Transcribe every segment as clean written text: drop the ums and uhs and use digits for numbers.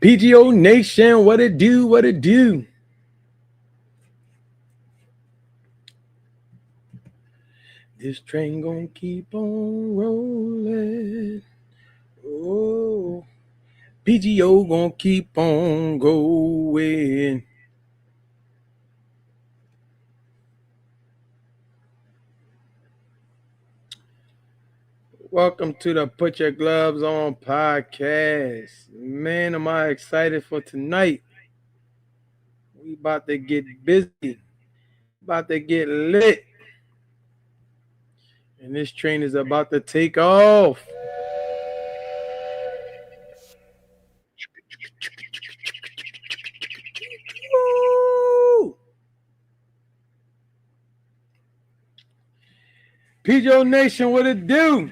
PGO Nation, what it do, what it do. This train gonna keep on rolling. Oh, PGO gonna keep on going. Welcome to the Put Your Gloves On podcast. Man, am I excited for tonight. We about to get busy. About to get lit. And this train is about to take off. Woo! PGO Nation, what it do?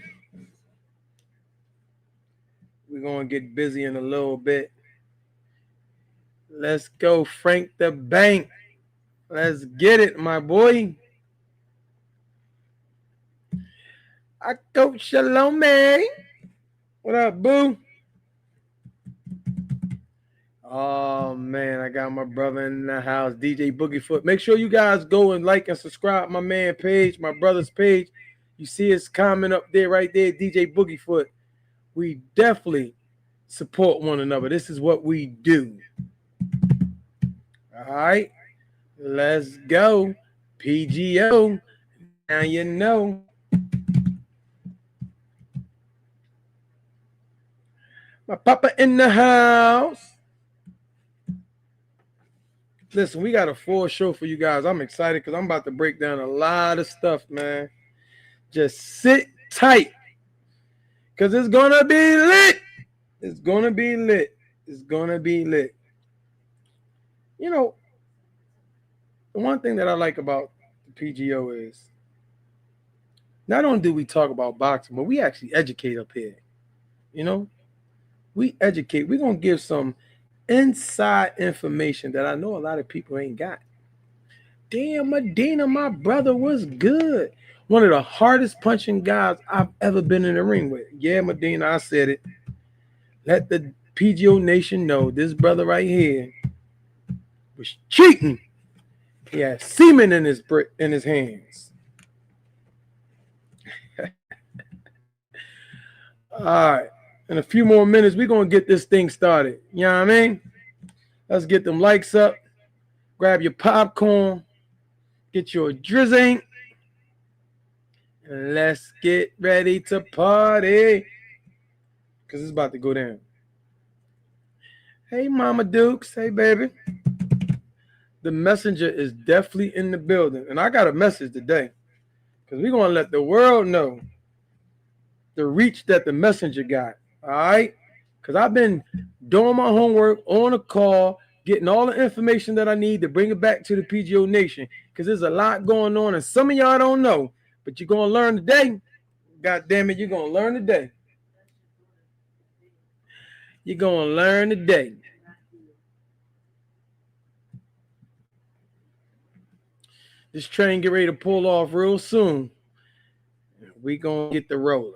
We're going to get busy in a little bit. Let's go, Frank the Bank. Let's get it, my boy. I coach Shalom, man. What up, boo? Oh, man, I got my brother in the house, DJ Boogiefoot. Make sure you guys go and like and subscribe my man page, my brother's page. You see his comment up there, right there, DJ Boogiefoot. We definitely support one another. This is what we do. All right, let's go. PGO. Now you know. My papa in the house. Listen, we got a full show for you guys. I'm excited because I'm about to break down a lot of stuff, man. Just sit tight because it's going to be lit. It's going to be lit. It's going to be lit. You know, the one thing that I like about the PGO is not only do we talk about boxing, but we actually educate up here. You know, we educate. We're going to give some inside information that I know a lot of people ain't got. Damn, Medina, my brother was good. One of the hardest punching guys I've ever been in the ring with. Yeah, Medina, I said it. Let the PGO Nation know this brother right here was cheating. He had semen in his hands. All right. In a few more minutes, we're going to get this thing started. You know what I mean? Let's get them likes up. Grab your popcorn. Get your drizzing. And let's get ready to party. Because it's about to go down. Hey, Mama Dukes. Hey, baby. The messenger is definitely in the building. And I got a message today. Because we're going to let the world know the reach that the messenger got. All right? Because I've been doing my homework on a call, getting all the information that I need to bring it back to the PGO Nation. Because there's a lot going on. And some of y'all don't know. But you're going to learn today. God damn it, you're going to learn today. You're going to learn today. This train get ready to pull off real soon. We're going to get the rolling.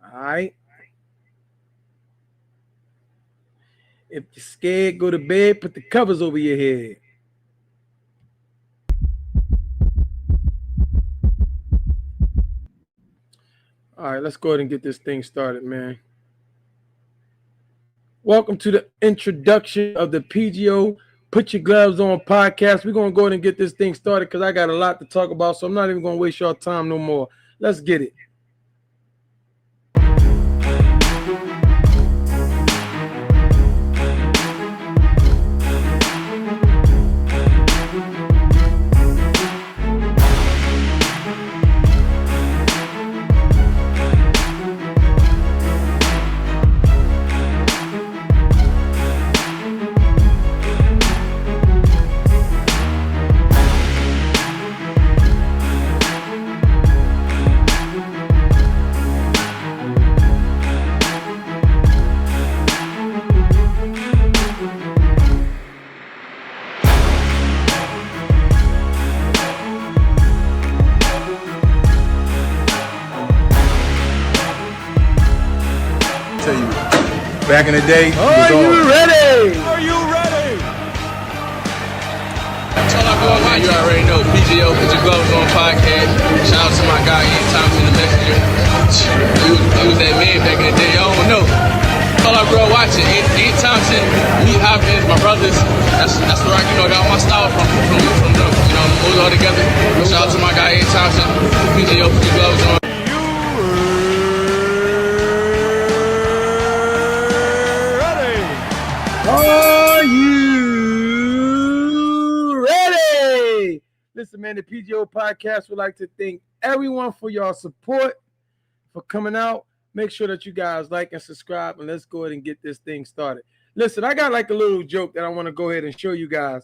All right? If you're scared, go to bed, put the covers over your head. All right, let's go ahead and get this thing started, man. Welcome to the introduction of the PGO Put Your Gloves On podcast. We're going to go ahead and get this thing started because I got a lot to talk about, so I'm not even going to waste your time no more. Let's get it. Tell you, Back in the day, are you ready? Are you ready? You already know PGO, Put Your Gloves On podcast. Shout out to my guy, Agit Thompson, the messenger. He was that man back in the day. I don't know. All I grew up watching. Agit Thompson, me, Hopkins, my brothers. That's where I, got my style from them. Those all together. Shout out to my guy, Agit Thompson. PGO, Put Your Gloves On. Are you ready? Listen, man, the PGO podcast would like to thank everyone for your support, for coming out. Make sure that you guys like and subscribe, and let's go ahead and get this thing started. Listen, I got like a little joke that I want to go ahead and show you guys,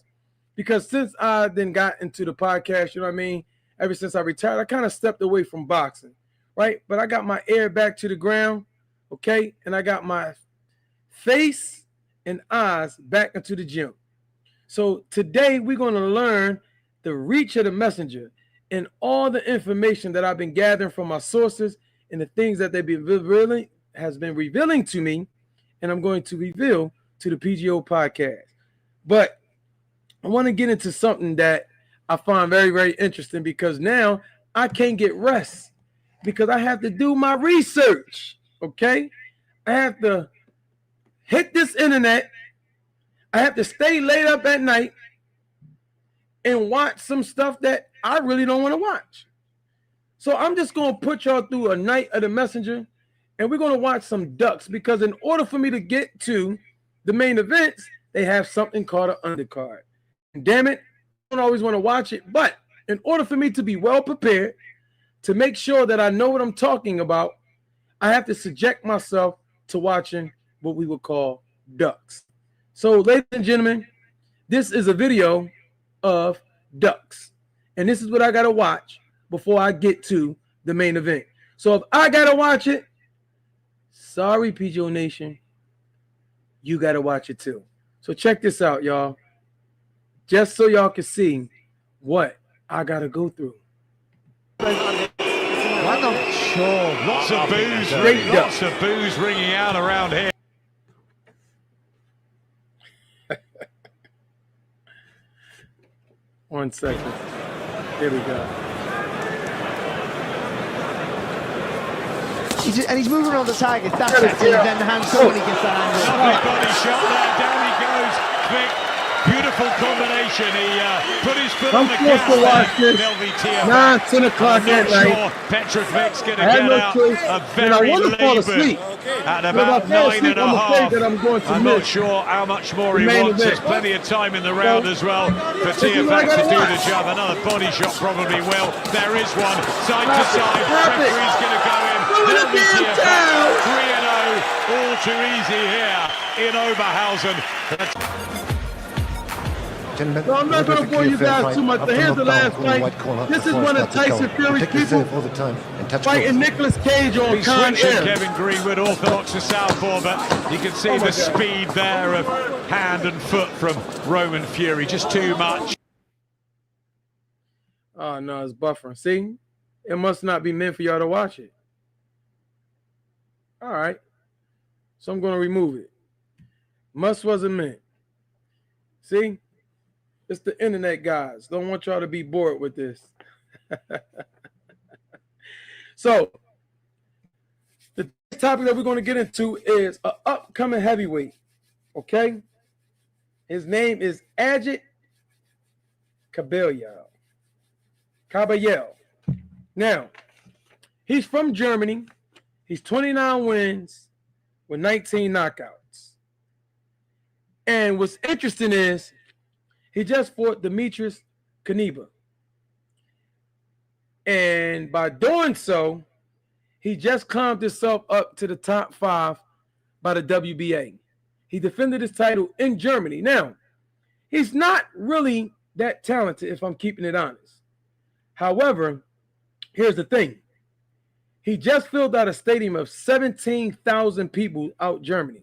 because since I then got into the podcast, you know what I mean, ever since I retired, I kind of stepped away from boxing, right? But I got my ear back to the ground, okay? And I got my face and eyes back into the gym. So today we're going to learn the reach of the messenger and all the information that I've been gathering from my sources and the things that they've been revealing to me, and I'm going to reveal to the PGO podcast. But I want to get into something that I find very, very interesting, because now I can't get rest because I have to do my research, okay? I have to hit this internet. I have to stay late up at night and watch some stuff that I really don't want to watch. So I'm just going to put y'all through a night of the messenger, and we're going to watch some ducks, because in order for me to get to the main events, they have something called an undercard. And damn it, I don't always want to watch it, but in order for me to be well prepared, to make sure that I know what I'm talking about, I have to subject myself to watching what we would call ducks. So, ladies and gentlemen, this is a video of ducks, and this is what I gotta watch before I get to the main event. So if I gotta watch it, sorry, PGO Nation, you gotta watch it too. So check this out, y'all, just so y'all can see what I gotta go through. I'm not sure. Lots of booze ringing out around here. One second. Here we go. He's moving around the target. That's it. Then the hands go when he gets that angle. Lovely body shot there. Down he goes. Vic. Beautiful combination. He put his foot on the gas there. 9, 10 o'clock at night. Petrovic's going to get out a very laboured at about 9.5. I'm not sure how much more he wants. There's plenty of time in the round as well for Tiafac to do the job. Another body shot probably will. There is one. Side to side. Referee's going to go in. There'll be Tiafac. 3-0. All too easy here in Oberhausen. So I'm not going to bore you guys too much, but here's the last fight. This is one of Tyson Fury's people fighting Nicolas Cage on Con Air. Kevin Greenwood, orthodox to southpaw, but you can see the speed there of hand and foot from Roman Fury. Just too much. Oh, no, it's buffering. See? It must not be meant for y'all to watch it. All right. So I'm going to remove it. Must wasn't meant. See? It's the internet, guys. Don't want y'all to be bored with this. So, the topic that we're going to get into is an upcoming heavyweight. Okay? His name is Agit Kabayel. Now, he's from Germany. He's 29 wins with 19 knockouts. And what's interesting is he just fought Demetrius Knyba. And by doing so, he just climbed himself up to the top 5 by the WBA. He defended his title in Germany. Now, he's not really that talented, if I'm keeping it honest. However, here's the thing. He just filled out a stadium of 17,000 people out Germany.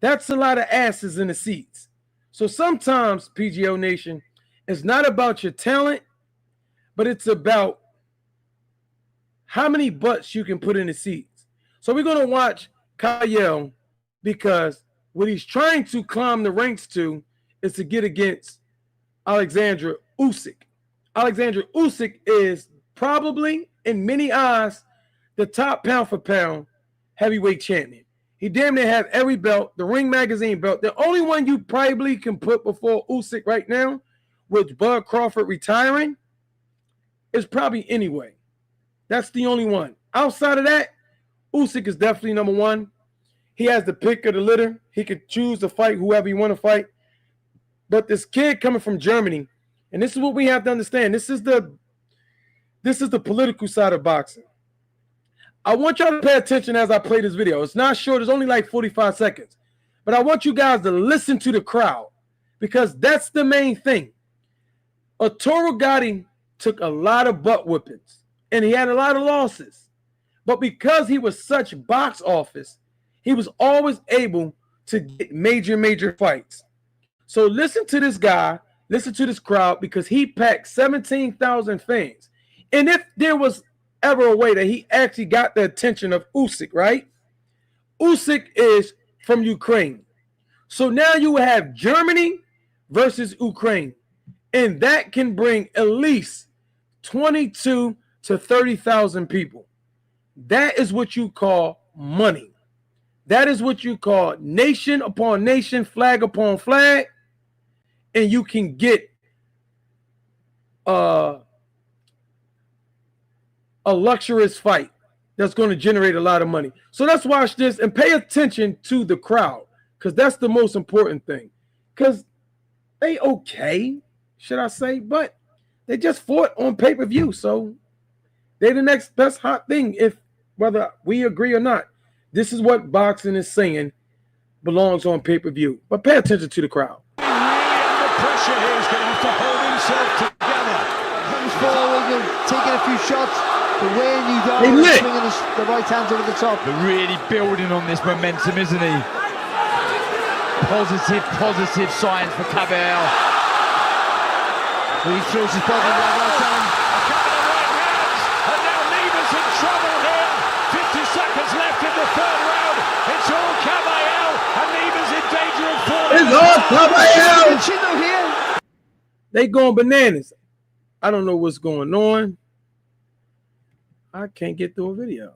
That's a lot of asses in the seats. So sometimes, PGO Nation, it's not about your talent, but it's about how many butts you can put in the seats. So we're going to watch Kabayel because what he's trying to climb the ranks to is to get against Alexander Usyk. Alexander Usyk is probably, in many eyes, the top pound-for-pound heavyweight champion. He damn near have every belt, the Ring Magazine belt. The only one you probably can put before Usyk right now, with Bud Crawford retiring, is probably Anyway. That's the only one. Outside of that, Usyk is definitely number one. He has the pick of the litter. He could choose to fight whoever he want to fight. But this kid coming from Germany, and this is what we have to understand. This is the political side of boxing. I want y'all to pay attention as I play this video. It's not short. It's only like 45 seconds. But I want you guys to listen to the crowd because that's the main thing. Arturo Gatti took a lot of butt whippings, and he had a lot of losses. But because he was such box office, he was always able to get major fights. So listen to this guy, listen to this crowd, because he packed 17,000 fans. And if there was ever a way that he actually got the attention of Usyk, right? Usyk is from Ukraine. So now you have Germany versus Ukraine. And that can bring at least 22 to 30,000 people. That is what you call money. That is what you call nation upon nation, flag upon flag. And you can get a luxurious fight that's going to generate a lot of money. So let's watch this and pay attention to the crowd, because that's the most important thing. Because they okay, should I say, but they just fought on pay-per-view. So they're the next best hot thing, if whether we agree or not. This is what boxing is saying belongs on pay-per-view. But pay attention to the crowd. Under pressure here, he's going to have to hold himself together. Comes forward, taking a few shots. The way you go, swinging the right hands over the top. They're really building on this momentum, isn't he? Positive signs for Kabayel. He throws his body right hand. A couple of right hands, and now Knyba's in trouble here. 50 seconds left in the third round. It's all Kabayel, and Knyba's in danger of falling. It's all Kabayel. Here. They going bananas. I don't know what's going on. I can't get through a video.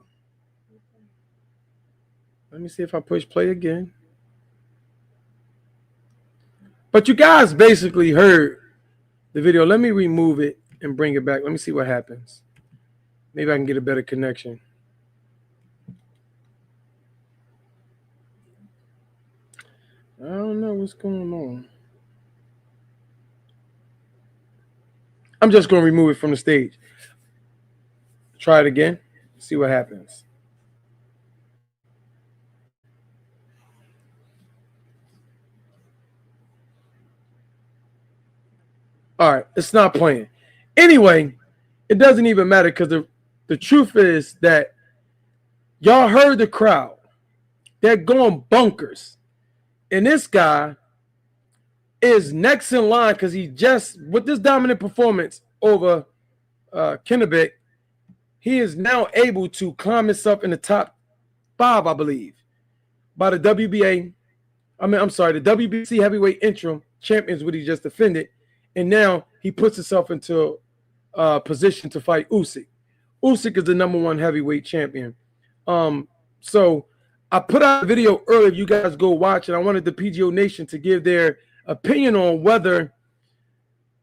Let me see if I push play again. But you guys basically heard the video. Let me remove it and bring it back. Let me see what happens. Maybe I can get a better connection. I don't know what's going on. I'm just going to remove it from the stage. Try it again. See what happens. All right, it's not playing. Anyway, it doesn't even matter, because the truth is that y'all heard the crowd. They're going bunkers. And this guy is next in line, because he just, with this dominant performance over Knyba, he is now able to climb himself in the top 5, I believe, by the WBC heavyweight interim champions, what he just defended. And now he puts himself into a position to fight Usyk. Usyk is the #1 heavyweight champion. So I put out a video earlier. You guys go watch it. I wanted the PGO Nation to give their opinion on whether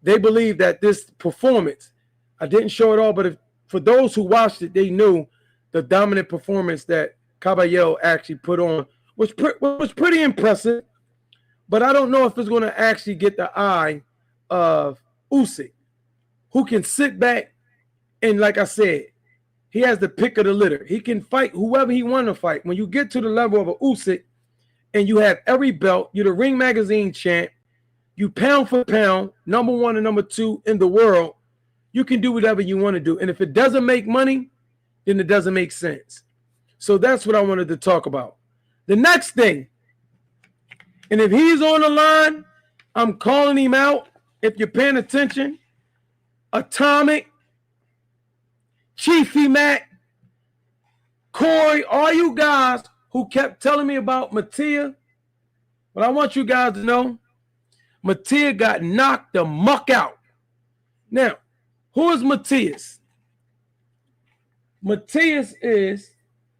they believe that this performance, I didn't show it all, but for those who watched it, they knew the dominant performance that Kabayel actually put on was pretty impressive. But I don't know if it's going to actually get the eye of Usyk, who can sit back and, like I said, he has the pick of the litter. He can fight whoever he wants to fight. When you get to the level of a Usyk and you have every belt, you're the Ring Magazine champ, you pound for pound, #1 and #2 in the world, you can do whatever you want to do. And if it doesn't make money, then it doesn't make sense. So that's what I wanted to talk about. The next thing, and if he's on the line, I'm calling him out. If you're paying attention, Atomic, Chiefy Mac, Corey, all you guys who kept telling me about Matias, but I want you guys to know, Matias got knocked the muck out. Now, who is Matias? Matias is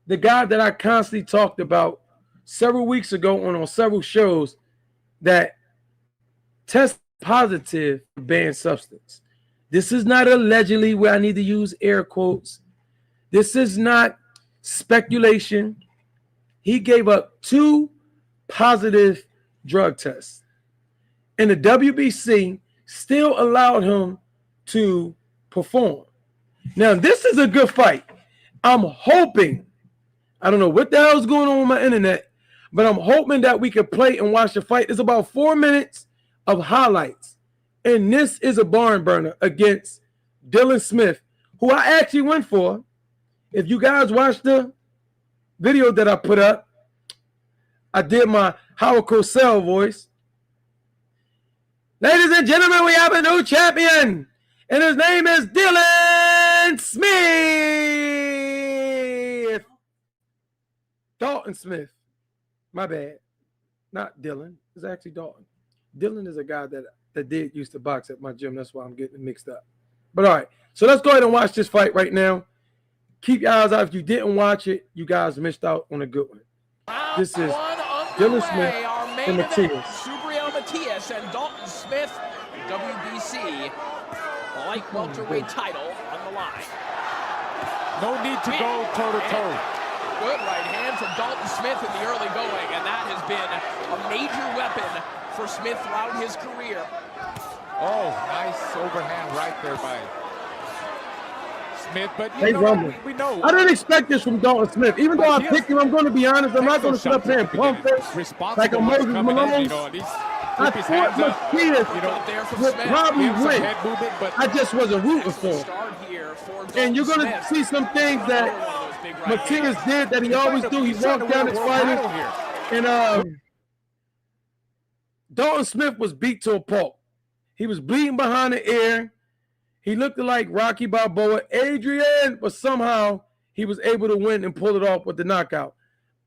the guy that I constantly talked about several weeks ago on several shows that tested positive for banned substance. This is not allegedly, where I need to use air quotes. This is not speculation. He gave up 2 positive drug tests, and the WBC still allowed him to perform. Now, this is a good fight. I'm hoping, I don't know what the hell is going on with my internet, but I'm hoping that we can play and watch the fight. It's about 4 minutes of highlights, and this is a barn burner against Dylan Smith, who I actually went for. If you guys watched the video that I put up, I did my Howard Cosell voice. Ladies and gentlemen, we have a new champion, and his name is Dylan Smith. Dalton Smith. My bad. Not Dylan. It's actually Dalton. Dylan is a guy that did used to box at my gym. That's why I'm getting mixed up. But all right, so let's go ahead and watch this fight right now. Keep your eyes out. If you didn't watch it, you guys missed out on a good one. This is Dylan Smith and Matias. Subriel Matias and Dalton Smith, WBC light welterweight title on the line. No need to go toe-to-toe. Good right hand from Dalton Smith in the early going, and that has been a major weapon for Smith throughout his career. Oh, nice overhand right there by Smith, but we know. I didn't expect this from Dalton Smith. Even though I picked him, I'm going to be honest, I'm not going to sit up here and pump it like a Moses Malone. I thought Matias would probably win. I just wasn't rooting for him. And you're going to see some things that Matias did that he always do. He walked down his fighter. And Dalton Smith was beat to a pulp. He was bleeding behind the ear. He looked like Rocky Balboa, Adrian, but somehow he was able to win and pull it off with the knockout.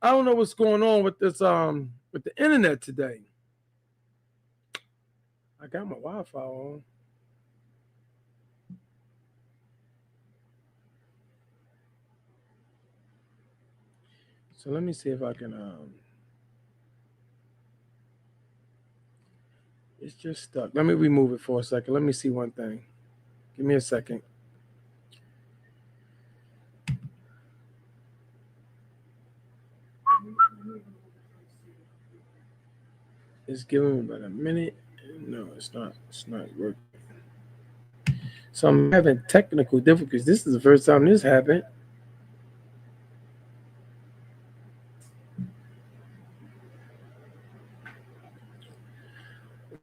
I don't know what's going on with this with the internet today. I got my Wi-Fi on. So let me see if I can it's just stuck. Let me remove it for a second. Let me see one thing. Give me a second. It's giving me about a minute. No, it's not. It's not working. So I'm having technical difficulties. This is the first time this happened.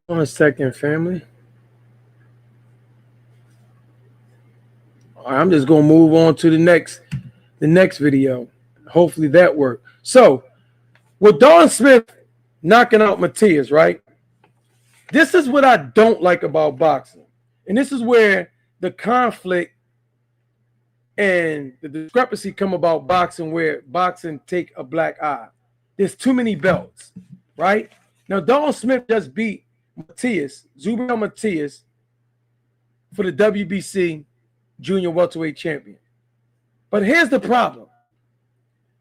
One second, family. All right, I'm just gonna move on to the next video. Hopefully that worked. So with Dalton Smith knocking out Matias, right? This is what I don't like about boxing. And this is where the conflict and the discrepancy come about boxing, where boxing take a black eye. There's too many belts, right? Now, Dalton Smith just beat Matias, Subriel Matias, for the WBC junior welterweight champion. But here's the problem.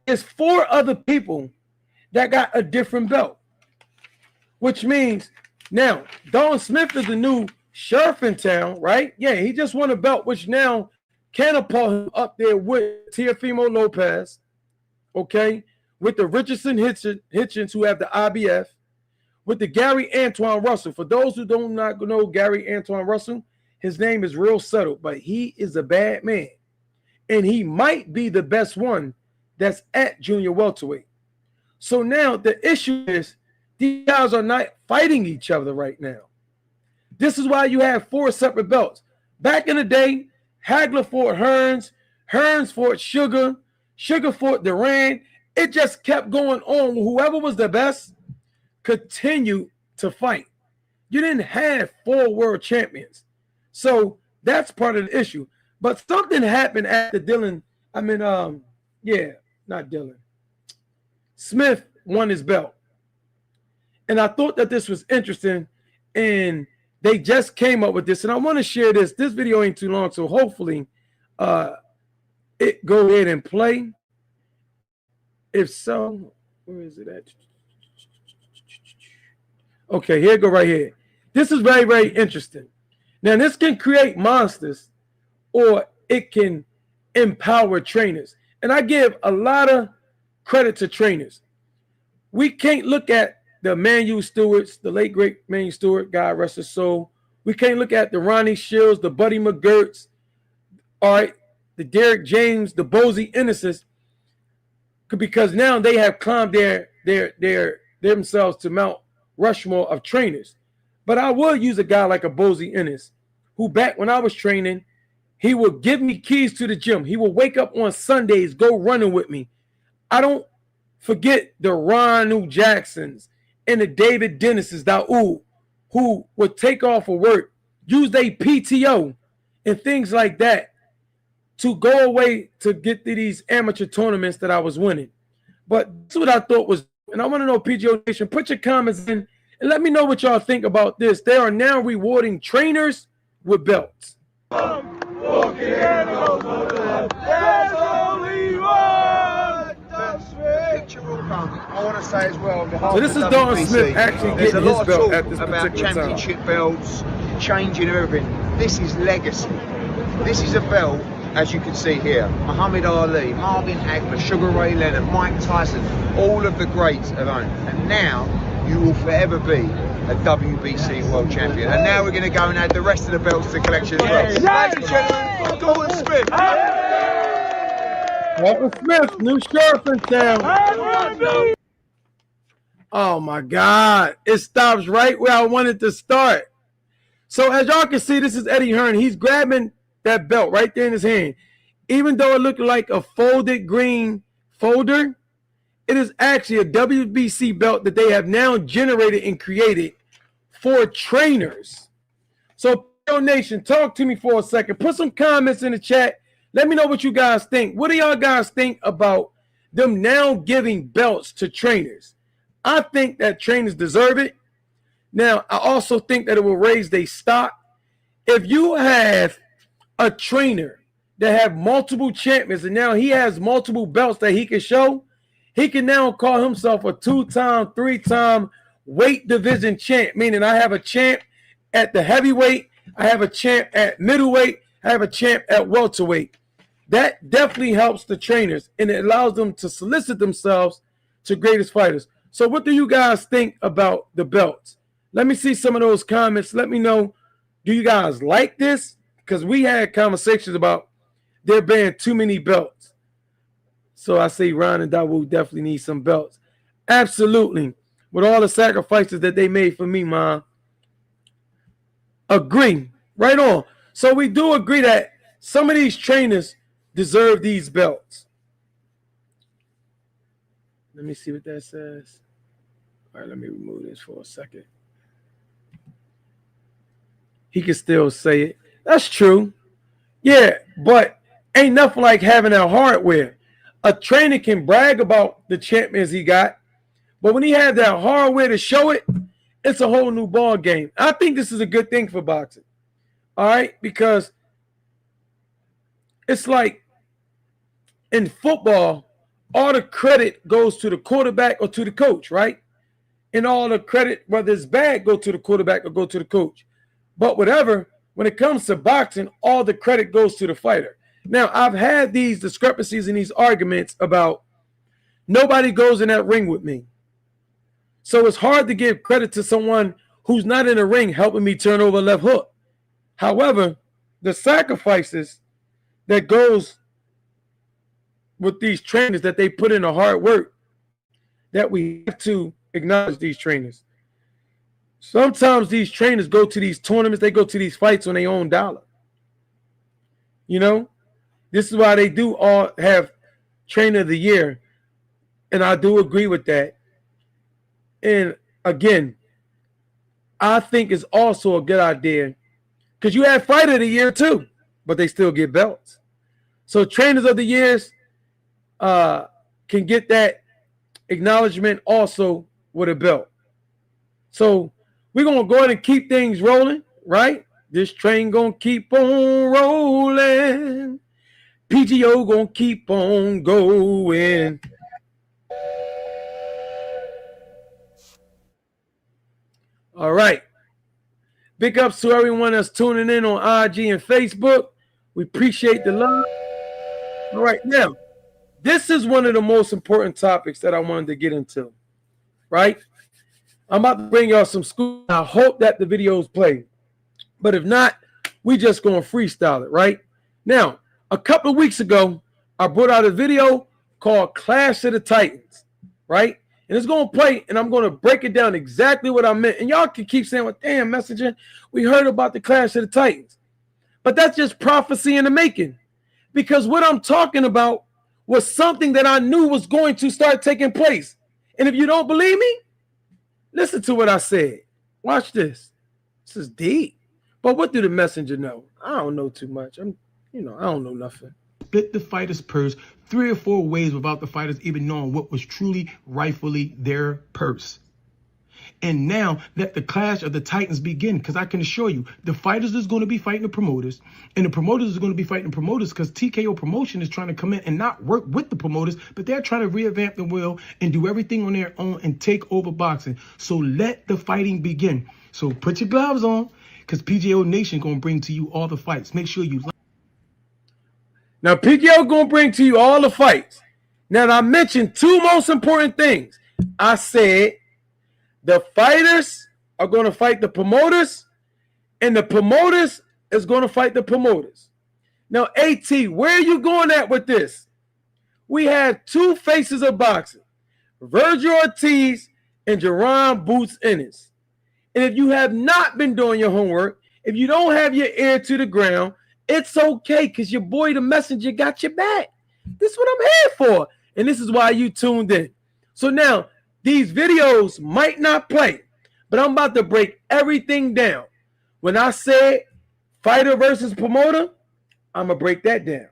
There's 4 other people that got a different belt, which means now Dalton Smith is the new sheriff in town, right? Yeah, he just won a belt, which now catapult him up there with Teofimo Lopez, okay, with the Richardson Hitchens, who have the IBF, with the Gary Antoine Russell. For those who do not know Gary Antoine Russell, his name is real subtle, but he is a bad man. And he might be the best one that's at junior welterweight. So now the issue is these guys are not fighting each other right now. This is why you have 4 separate belts. Back in the day, Hagler fought Hearns, Hearns fought Sugar, Sugar fought Duran. It just kept going on. Whoever was the best continued to fight. You didn't have 4 world champions. So that's part of the issue. But something happened after Dylan. Not Dylan. Smith won his belt. And I thought that this was interesting, and they just came up with this. And I want to share this. This video ain't too long, so hopefully it go ahead and play. If so, where is it at? Okay, here it go right here. This is very, very interesting. Now, this can create monsters, or it can empower trainers. And I give a lot of credit to trainers. We can't look at the Manu Stewarts, the late great Manu Stewart, God rest his soul. We can't look at the Ronnie Shields, the Buddy McGirts, all right, the Derek James, the Bozy Innocents, because now they have climbed themselves to Mount Rushmore of trainers. But I will use a guy like a Bozy Ennis, who back when I was training, he would give me keys to the gym. He would wake up on Sundays, go running with me. I don't forget the Ronald Jacksons and the David Dennises, who would take off of work, use their PTO and things like that to go away to get to these amateur tournaments that I was winning. But that's what I thought was, and I want to know, PGO Nation, put your comments in and let me know what y'all think about this. They are now rewarding trainers with belts. There's only one. Picture will come. I want to say as well, so this is Dalton Smith actually getting his belt at this about particular championship time. belts, changing everything. This is legacy. This is a belt, as you can see here. Muhammad Ali, Marvin Hagler, Sugar Ray Leonard, Mike Tyson, all of the greats have owned. And now you will forever be a WBC world champion. And now we're going to go and add the rest of the belts to the collection as well. Ladies and gentlemen, Dalton Smith. Dalton Smith, new sheriff in town. Oh my God. It stops right where I wanted to start. So as y'all can see, this is Eddie Hearn. He's grabbing that belt right there in his hand. Even though it looked like a folded green folder, it is actually a WBC belt that they have now generated and created for trainers. So, PGO Nation, talk to me for a second. Put some comments in the chat. Let me know what you guys think. What do y'all guys think about them now giving belts to trainers? I think that trainers deserve it. Now, I also think that it will raise their stock. If you have a trainer that have multiple champions and now he has multiple belts that he can show, he can now call himself a 2-time, 3-time weight division champ, meaning I have a champ at the heavyweight, I have a champ at middleweight, I have a champ at welterweight. That definitely helps the trainers, and it allows them to solicit themselves to greatest fighters. So what do you guys think about the belts? Let me see some of those comments. Let me know, do you guys like this? Because we had conversations about there being too many belts. So I say Ron and Dawood definitely need some belts. Absolutely. With all the sacrifices that they made for me, Mom. Agree. Right on. So we do agree that some of these trainers deserve these belts. Let me see what that says. All right, let me remove this for a second. He can still say it. That's true. Yeah, but ain't nothing like having that hardware. A trainer can brag about the champions he got, but when he has that hardware to show it, it's a whole new ball game. I think this is a good thing for boxing. All right, because it's like in football, all the credit goes to the quarterback or to the coach, right? And all the credit, whether it's bad, go to the quarterback or go to the coach. But whatever, when it comes to boxing, all the credit goes to the fighter. Now, I've had these discrepancies and these arguments about nobody goes in that ring with me. So it's hard to give credit to someone who's not in the ring helping me turn over a left hook. However, the sacrifices that goes with these trainers, that they put in the hard work, that we have to acknowledge these trainers. Sometimes these trainers go to these tournaments, they go to these fights on their own dollar. You know, this is why they do all have trainer of the year. And I do agree with that. And again, I think it's also a good idea because you have fighter of the year too, but they still get belts. So trainers of the years can get that acknowledgement also with a belt. So we're going to go ahead and keep things rolling, right? This train going to keep on rolling. PGO going to keep on going. All right. Big ups to everyone that's tuning in on IG and Facebook. We appreciate the love. All right. Now, this is one of the most important topics that I wanted to get into, right? I'm about to bring y'all some school. I hope that the videos play. But if not, we just going to freestyle it, right? Now, a couple of weeks ago, I brought out a video called Clash of the Titans, right? And it's going to play, and I'm going to break it down exactly what I meant. And y'all can keep saying, well, damn, Messenger, we heard about the Clash of the Titans. But that's just prophecy in the making. Because what I'm talking about was something that I knew was going to start taking place. And if you don't believe me, listen to what I said. Watch this. This is deep. But what do the Messenger know? I don't know too much. I don't know nothing. Split the fighters' purse 3 or 4 ways without the fighters even knowing what was truly, rightfully their purse. And now let the clash of the Titans begin, because I can assure you, the fighters is going to be fighting the promoters, and the promoters are going to be fighting the promoters, because TKO Promotion is trying to come in and not work with the promoters, but they're trying to revamp the wheel and do everything on their own and take over boxing. So let the fighting begin. So put your gloves on, because PGO Nation going to bring to you all the fights. Make sure you... Now, PGO going to bring to you all the fights. Now, I mentioned 2 most important things. I said the fighters are going to fight the promoters, and the promoters is going to fight the promoters. Now, AT, where are you going at with this? We have 2 faces of boxing, Virgil Ortiz and Jerron Boots Ennis. And if you have not been doing your homework, if you don't have your ear to the ground, it's okay, because your boy, the Messenger, got your back. This is what I'm here for. And this is why you tuned in. So now, these videos might not play, but I'm about to break everything down. When I said fighter versus promoter, I'm going to break that down.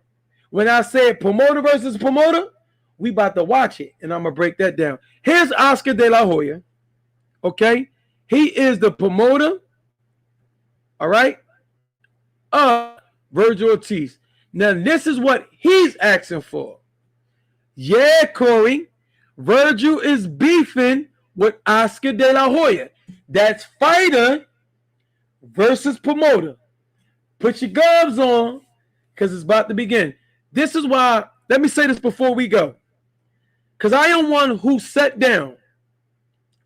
When I said promoter versus promoter, we about to watch it, and I'm going to break that down. Here's Oscar De La Hoya, okay? He is the promoter, all right, Virgil Ortiz. Now, this is what he's asking for. Yeah, Corey, Virgil is beefing with Oscar De La Hoya. That's fighter versus promoter. Put your gloves on, because it's about to begin. This is why, let me say this before we go, because I am one who sat down,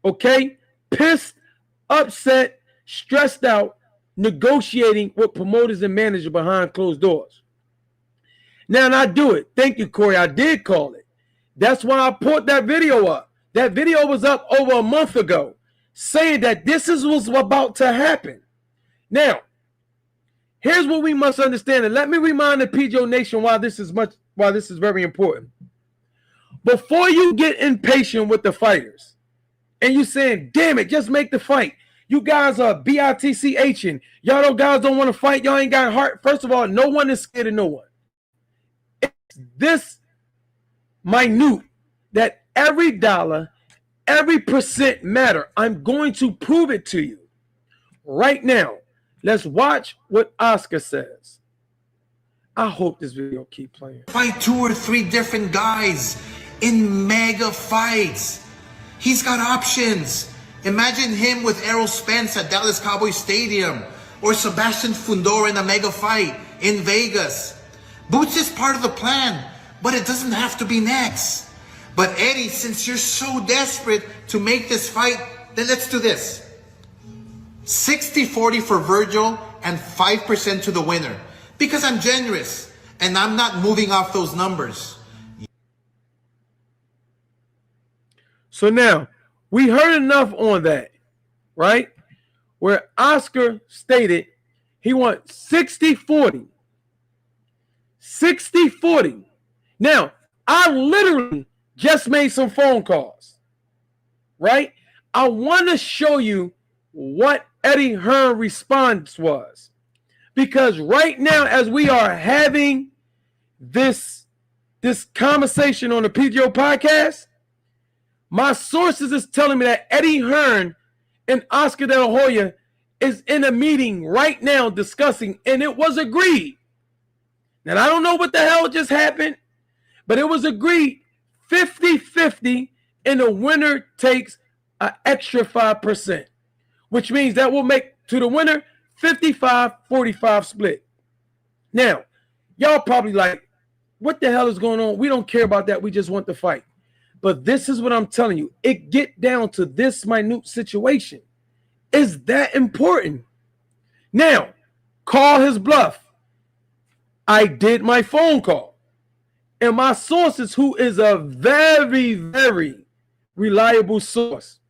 okay, pissed, upset, stressed out, negotiating with promoters and managers behind closed doors. Now, and I do it. Thank you, Corey. I did call it. That's why I put that video up. That video was up over a month ago, saying that this is what's about to happen. Now, here's what we must understand, and let me remind the PGO Nation why this is very important. Before you get impatient with the fighters, and you saying, damn it, just make the fight. You guys are BITCHing. Y'all guys don't want to fight. Y'all ain't got heart. First of all, no one is scared of no one. It's this minute that every dollar, every percent matter. I'm going to prove it to you right now. Let's watch what Oscar says. I hope this video keep playing. Fight 2 or 3 different guys in mega fights. He's got options. Imagine him with Errol Spence at Dallas Cowboys Stadium, or Sebastian Fundora in a mega fight in Vegas. Boots is part of the plan, but it doesn't have to be next. But Eddie, since you're so desperate to make this fight, then let's do this. 60-40 for Virgil and 5% to the winner. Because I'm generous and I'm not moving off those numbers. So now, we heard enough on that, right? Where Oscar stated he wants 60-40. 60-40. Now, I literally just made some phone calls, right? I want to show you what Eddie Hearn's response was. Because right now, as we are having this conversation on the PGO podcast, My sources is telling me that Eddie Hearn and Oscar De La Hoya is in a meeting right now discussing, and it was agreed. Now, I don't know what the hell just happened, but it was agreed 50-50, and the winner takes an extra 5%, which means that will make to the winner 55-45 split. Now, y'all probably like, what the hell is going on? We don't care about that. We just want the fight. But this is what I'm telling you. It get down to this minute situation. Is that important? Now, call his bluff. I did my phone call. And my sources, who is a very, very reliable source,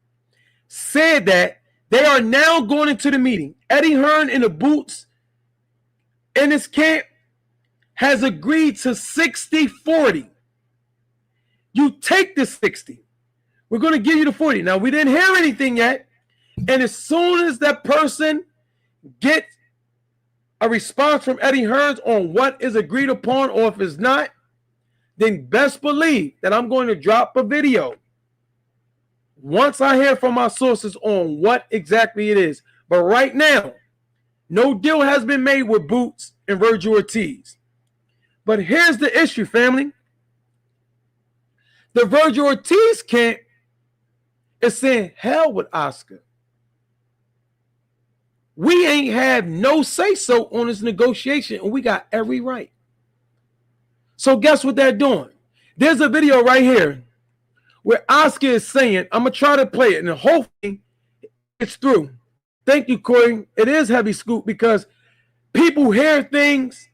said that they are now going into the meeting. Eddie Hearn in the Boots in his camp has agreed to 60-40. You take the 60. We're going to give you the 40. Now, we didn't hear anything yet. And as soon as that person gets a response from Eddie Hearn on what is agreed upon, or if it's not, then best believe that I'm going to drop a video once I hear from my sources on what exactly it is. But right now, no deal has been made with Boots and Virgil Ortiz. But here's the issue, family. The Virgil Ortiz camp is saying, hell with Oscar. We ain't have no say-so on this negotiation, and we got every right. So guess what they're doing? There's a video right here where Oscar is saying, I'm going to try to play it, and hopefully it's through. Thank you, Corey. It is heavy scoop because people hear things,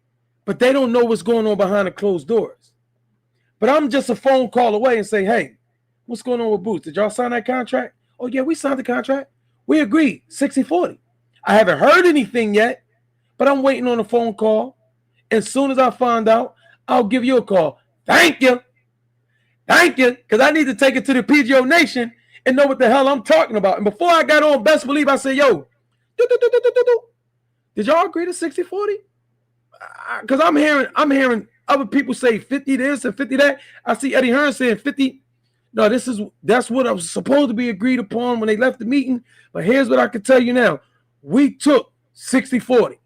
but they don't know what's going on behind the closed doors. But I'm just a phone call away and say, hey, what's going on with Boots? Did y'all sign that contract? Oh, yeah, we signed the contract. We agreed, 60-40. I haven't heard anything yet, but I'm waiting on a phone call. As soon as I find out, I'll give you a call. Thank you. Thank you, because I need to take it to the PGO Nation and know what the hell I'm talking about. And before I got on, best believe I said, yo, did y'all agree to 60-40? Because I'm hearing other people say 50 this and 50 that. I see Eddie Hearn saying 50. No, that's what I was supposed to be agreed upon when they left the meeting. But here's what I can tell you now. We took 60-40.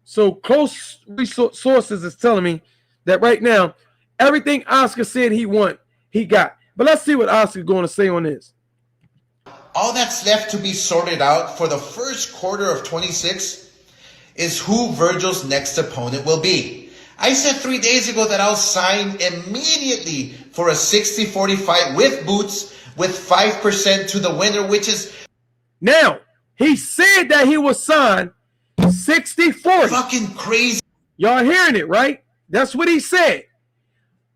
So close sources is telling me that right now, everything Oscar said he want, he got. But let's see what Oscar's going to say on this. All that's left to be sorted out for the first quarter of 26 is who Virgil's next opponent will be. I said 3 days ago that I'll sign immediately for a 60-40 fight with Boots with 5% to the winner, which is... Now, he said that he was signed 60-40. Fucking crazy. Y'all hearing it, right? That's what he said.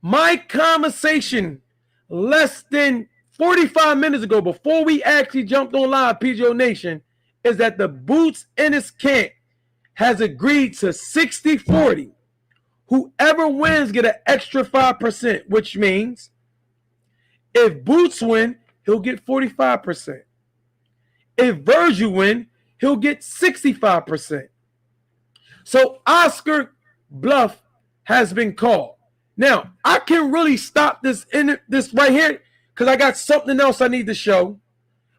My conversation less than 45 minutes ago, before we actually jumped on live, PGO Nation, is that the Boots in his camp has agreed to 60-40. Whoever wins get an extra 5%, which means if Boots win, he'll get 45%. If Virgil win, he'll get 65%. So Oscar bluff has been called. Now, I can really stop this right here because I got something else I need to show.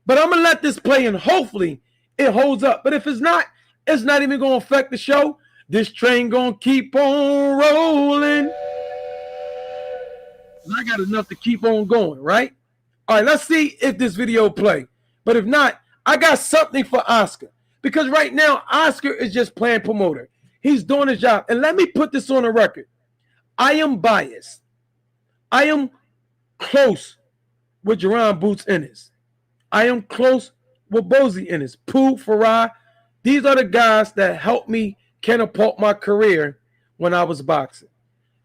But I'm going to let this play and hopefully it holds up. But if it's not even going to affect the show. This train going to keep on rolling. And I got enough to keep on going, right? All right, let's see if this video play. But if not, I got something for Oscar. Because right now, Oscar is just playing promoter. He's doing his job. And let me put this on the record. I am biased. I am close with Jerron Boots Ennis. I am close with Bozy Ennis. Pooh, Farah. These are the guys that helped me catapult my career when I was boxing.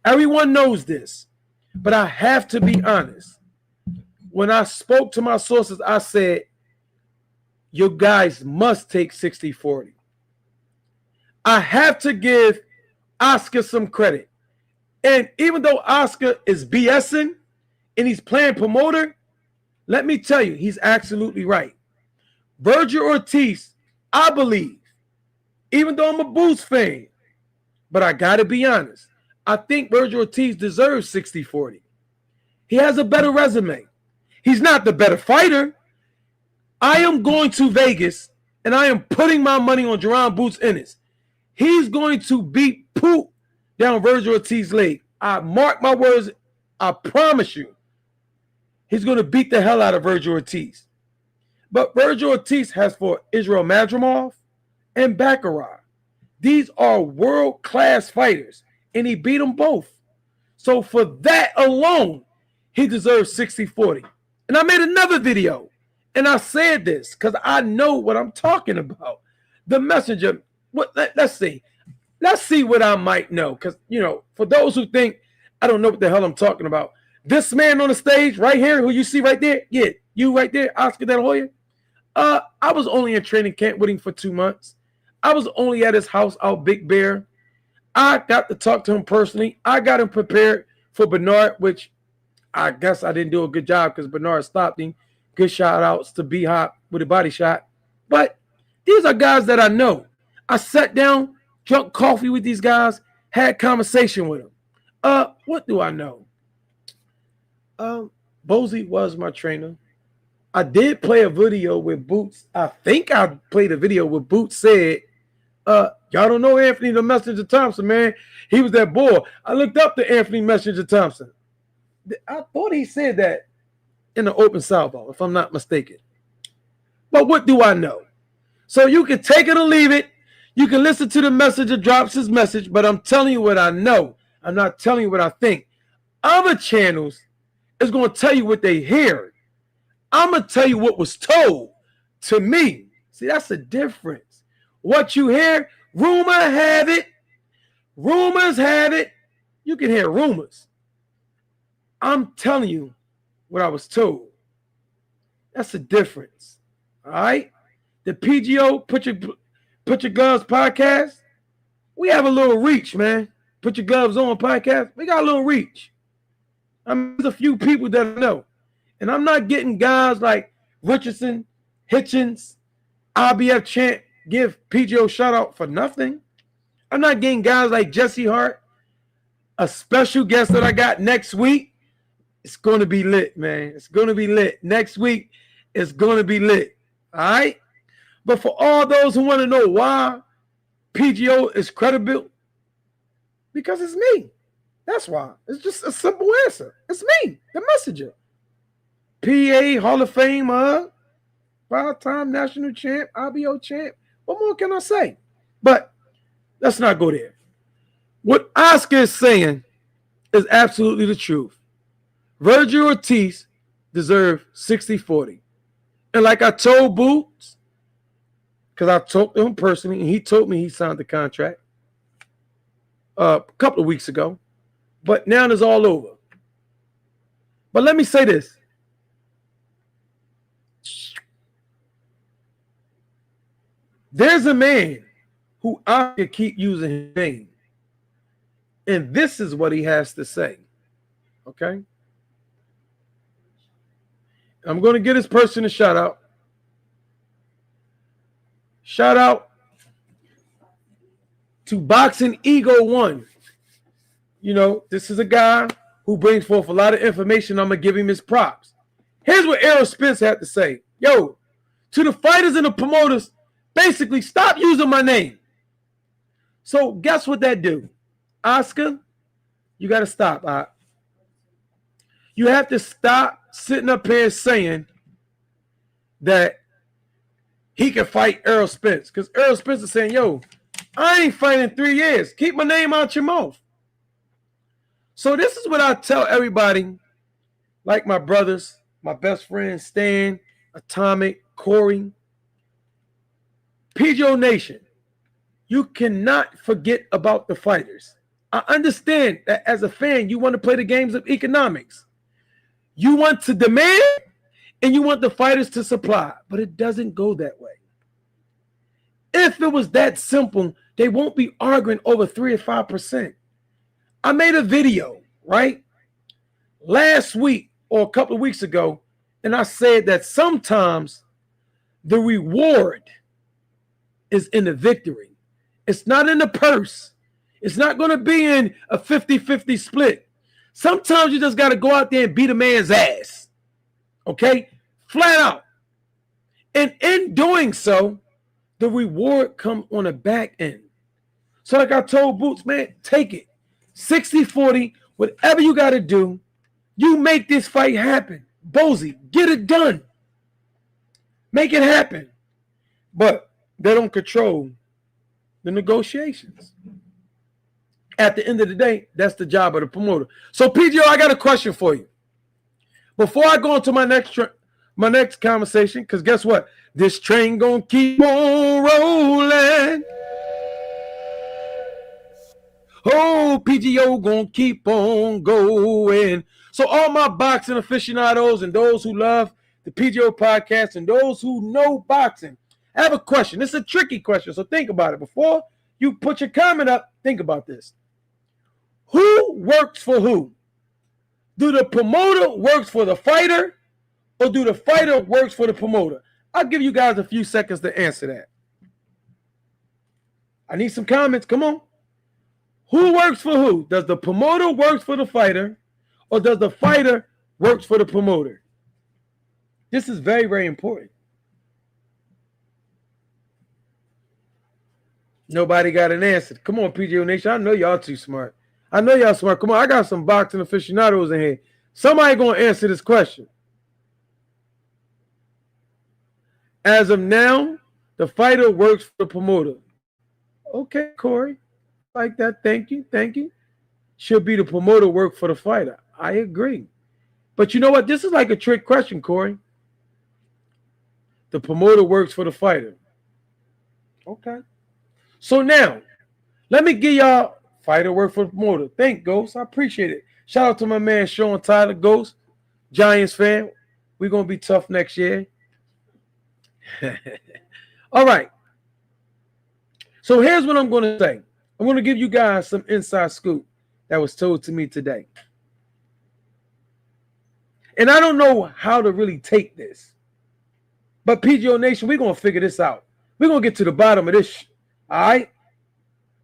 Everyone knows this. But I have to be honest. When I spoke to my sources, I said, you guys must take 60-40. I have to give Oscar some credit. And even though Oscar is BSing and he's playing promoter, let me tell you, he's absolutely right. Virgil Ortiz, I believe, even though I'm a Boots fan, but I got to be honest, I think Virgil Ortiz deserves 60-40. He has a better resume. He's not the better fighter. I am going to Vegas, and I am putting my money on Jerron Boots Ennis. He's going to beat Poop down Virgil Ortiz's leg. I mark my words. I promise you. He's going to beat the hell out of Virgil Ortiz. But Virgil Ortiz has fought Israel Madrimov and Baccarat. These are world-class fighters, and he beat them both. So for that alone, he deserves 60-40. And I made another video, and I said this because I know what I'm talking about. The messenger, let's see. Let's see what I might know. Because, you know, for those who think I don't know what the hell I'm talking about, this man on the stage right here, who you see right there, yeah, you right there, Oscar De La Hoya. I was only in training camp with him for 2 months. I was only at his house out Big Bear. I got to talk to him personally. I got him prepared for Bernard, which I guess I didn't do a good job because Bernard stopped him. Good shout outs to B-Hop with a body shot. But these are guys that I know. I sat down, drunk coffee with these guys, had conversation with them. What do I know? Bozy was my trainer. I did play a video with Boots. I think I played a video with Boots said, y'all don't know Anthony the Messenger Thompson, man. He was that boy. I looked up to Anthony Messenger Thompson. I thought he said that in the open salvo, if I'm not mistaken. But what do I know? So you can take it or leave it. You can listen to the messenger drops his message, but I'm telling you what I know. I'm not telling you what I think. Other channels is going to tell you what they hear. I'm going to tell you what was told to me. See, that's the difference. What you hear, rumor have it. Rumors have it. You can hear rumors. I'm telling you what I was told. That's the difference. All right? The PGO, Put Your Gloves podcast, we have a little reach, man. Put Your Gloves On podcast, we got a little reach. I mean, there's a few people that I know. And I'm not getting guys like Richardson, Hitchens, IBF champ, give PGO shout out for nothing. I'm not getting guys like Jesse Hart, a special guest that I got next week. It's going to be lit, man. It's going to be lit. Next week, it's going to be lit. All right? But for all those who want to know why PGO is credible, because it's me. That's why. It's just a simple answer. It's me, the messenger. PA Hall of Fame, 5-time national champ, IBO champ. What more can I say? But let's not go there. What Oscar is saying is absolutely the truth. Virgil Ortiz deserves 60-40. And like I told Boots, because I talked to him personally, and he told me he signed the contract a couple of weeks ago. But now it's all over. But let me say this. There's a man who I could keep using his name. And this is what he has to say. Okay? I'm going to get this person a shout out. Shout out to Boxing Ego 1. You know, this is a guy who brings forth a lot of information. I'm going to give him his props. Here's what Errol Spence had to say. Yo, to the fighters and the promoters, basically stop using my name. So guess what that do? Oscar, you got to stop. You have to stop sitting up here saying that he can fight Errol Spence. Because Errol Spence is saying, yo, I ain't fighting 3 years. Keep my name out your mouth. So this is what I tell everybody, like my brothers, my best friends, Stan, Atomic, Corey. PGO Nation, you cannot forget about the fighters. I understand that as a fan, you want to play the games of economics. You want to demand and you want the fighters to supply, but it doesn't go that way. If it was that simple, they won't be arguing over 3 or 5%. I made a video, right, last week or a couple of weeks ago, and I said that sometimes the reward is in the victory. It's not in the purse. It's not going to be in a 50-50 split. Sometimes you just got to go out there and beat a man's ass. Okay? Flat out. And in doing so, the reward comes on the back end. So like I told Boots, man, take it. 60-40, whatever you got to do, you make this fight happen. Bozy, get it done. Make it happen. But they don't control the negotiations. At the end of the day, that's the job of the promoter. So PGO, I got a question for you. Before I go into my next conversation, because guess what? This train gonna keep on rolling. Oh, PGO gonna keep on going. So all my boxing aficionados and those who love the PGO podcast and those who know boxing, I have a question. This is a tricky question, so think about it. Before you put your comment up, think about this. Who works for who? Do the promoter works for the fighter, or do the fighter works for the promoter? I'll give you guys a few seconds to answer that. I need some comments. Come on. Who works for who? Does the promoter work for the fighter, or does the fighter work for the promoter? This is very, very important. Nobody got an answer. Come on, PGO Nation. I know y'all too smart. I know y'all smart. Come on, I got some boxing aficionados in here. Somebody going to answer this question. As of now, the fighter works for the promoter. Okay, Corey. Like that. Thank you. Thank you. Should be the promoter work for the fighter. I agree. But you know what? This is like a trick question, Corey. The promoter works for the fighter. Okay. So now, let me give y'all fighter work for the promoter. Thank Ghost. I appreciate it. Shout out to my man Sean Tyler, Ghost, Giants fan. We're going to be tough next year. All right. So here's what I'm going to say. I'm going to give you guys some inside scoop that was told to me today. And I don't know how to really take this. But PGO Nation, we're going to figure this out. We're going to get to the bottom of this. All right?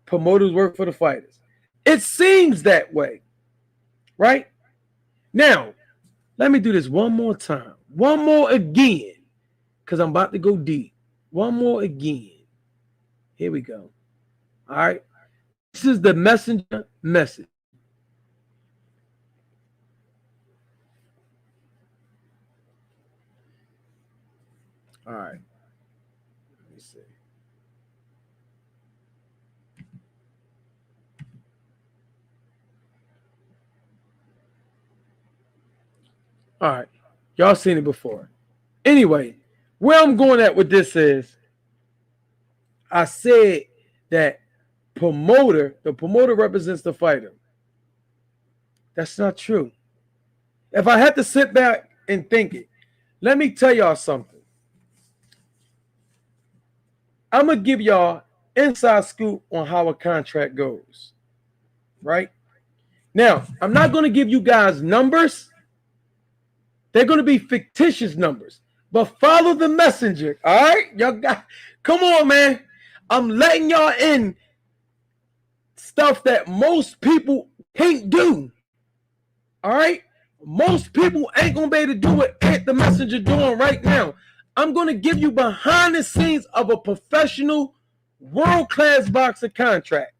Promoters work for the fighters. It seems that way. Right? Now, let me do this one more time. One more again. Because I'm about to go deep. One more again. Here we go. All right? This is the messenger message. All right. Let me see. All right. Y'all seen it before. Anyway, where I'm going at with this is, I said that the promoter represents the fighter. That's not true. If I had to sit back and think it, let me tell y'all something. I'm going to give y'all inside scoop on how a contract goes. Right? Now, I'm not going to give you guys numbers. They're going to be fictitious numbers. But follow the messenger. All right? Y'all got, come on, man. I'm letting y'all in stuff that most people can't do. All right? Most people ain't going to be able to do what the messenger doing right now. I'm going to give you behind the scenes of a professional world-class boxer contract.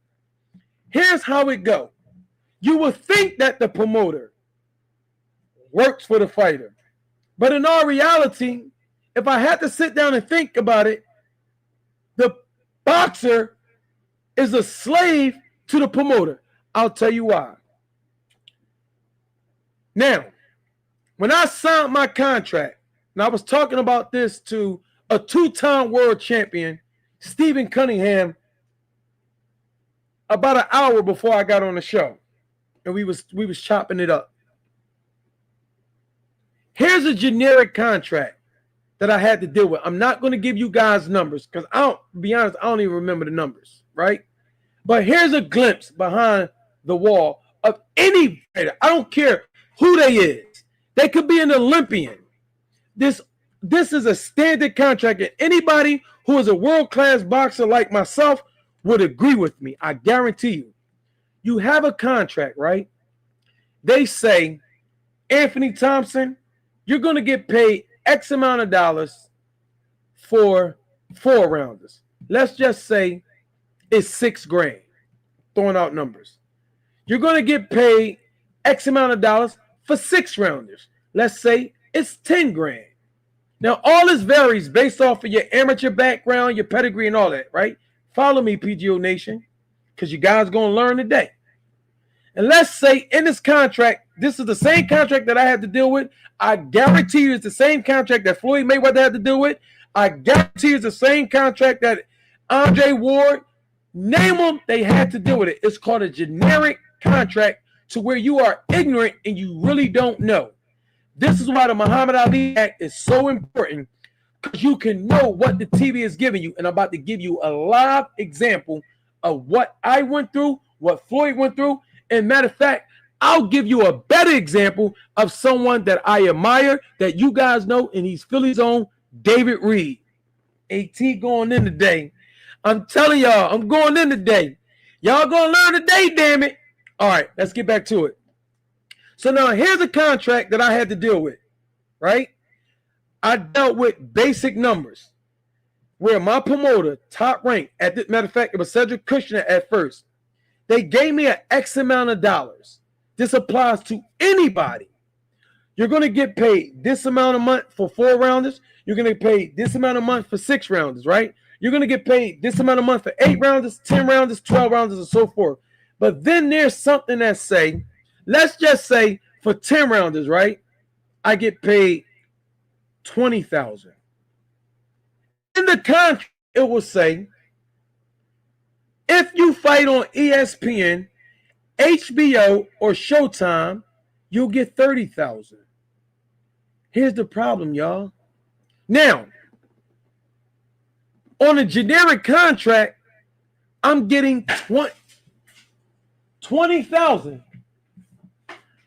Here's how it go. You would think that the promoter works for the fighter. But in all reality, if I had to sit down and think about it, the boxer is a slave to the promoter. I'll tell you why. Now, when I signed my contract, and I was talking about this to a two-time world champion, Stephen Cunningham, about an hour before I got on the show. And we was chopping it up. Here's a generic contract that I had to deal with. I'm not going to give you guys numbers because I don't even remember the numbers, right? But here's a glimpse behind the wall of any fighter. I don't care who they is. They could be an Olympian. This is a standard contract, and anybody who is a world-class boxer like myself would agree with me. I guarantee you. You have a contract, right? they say, Anthony Thompson, you're going to get paid X amount of dollars for 4 rounders. Let's just say it's $6 grand, throwing out numbers. You're going to get paid X amount of dollars for 6 rounders. Let's say it's 10 grand. Now, all this varies based off of your amateur background, your pedigree, and all that, right? Follow me, PGO Nation, because you guys are going to learn today. And let's say in this contract, this is the same contract that I had to deal with. I guarantee you it's the same contract that Floyd Mayweather had to deal with. I guarantee you it's the same contract that Andre Ward, name them, they had to deal with it. It's called a generic contract to where you are ignorant and you really don't know. This is why the Muhammad Ali Act is so important, because you can know what the TV is giving you. And I'm about to give you a live example of what I went through, what Floyd went through. And matter of fact, I'll give you a better example of someone that I admire, that you guys know, and he's Philly's own David Reed. AT going in today. I'm telling y'all, I'm going in today. Y'all gonna learn today, damn it. All right, let's get back to it. So now here's a contract that I had to deal with, right? I dealt with basic numbers where my promoter, top rank, at the matter of fact, it was Cedric Kushner at first. They gave me an X amount of dollars. This applies to anybody. You're going to get paid this amount a month for 4 rounders. You're going to get paid this amount a month for 6 rounders, right? You're going to get paid this amount a month for 8 rounders, 10 rounders, 12 rounders, and so forth. But then there's something that say, let's just say for 10 rounders, right? I get paid $20,000. In the contract, it will say, if you fight on ESPN, HBO, or Showtime, you'll get $30,000. Here's the problem, y'all. Now, on a generic contract, I'm getting $20,000.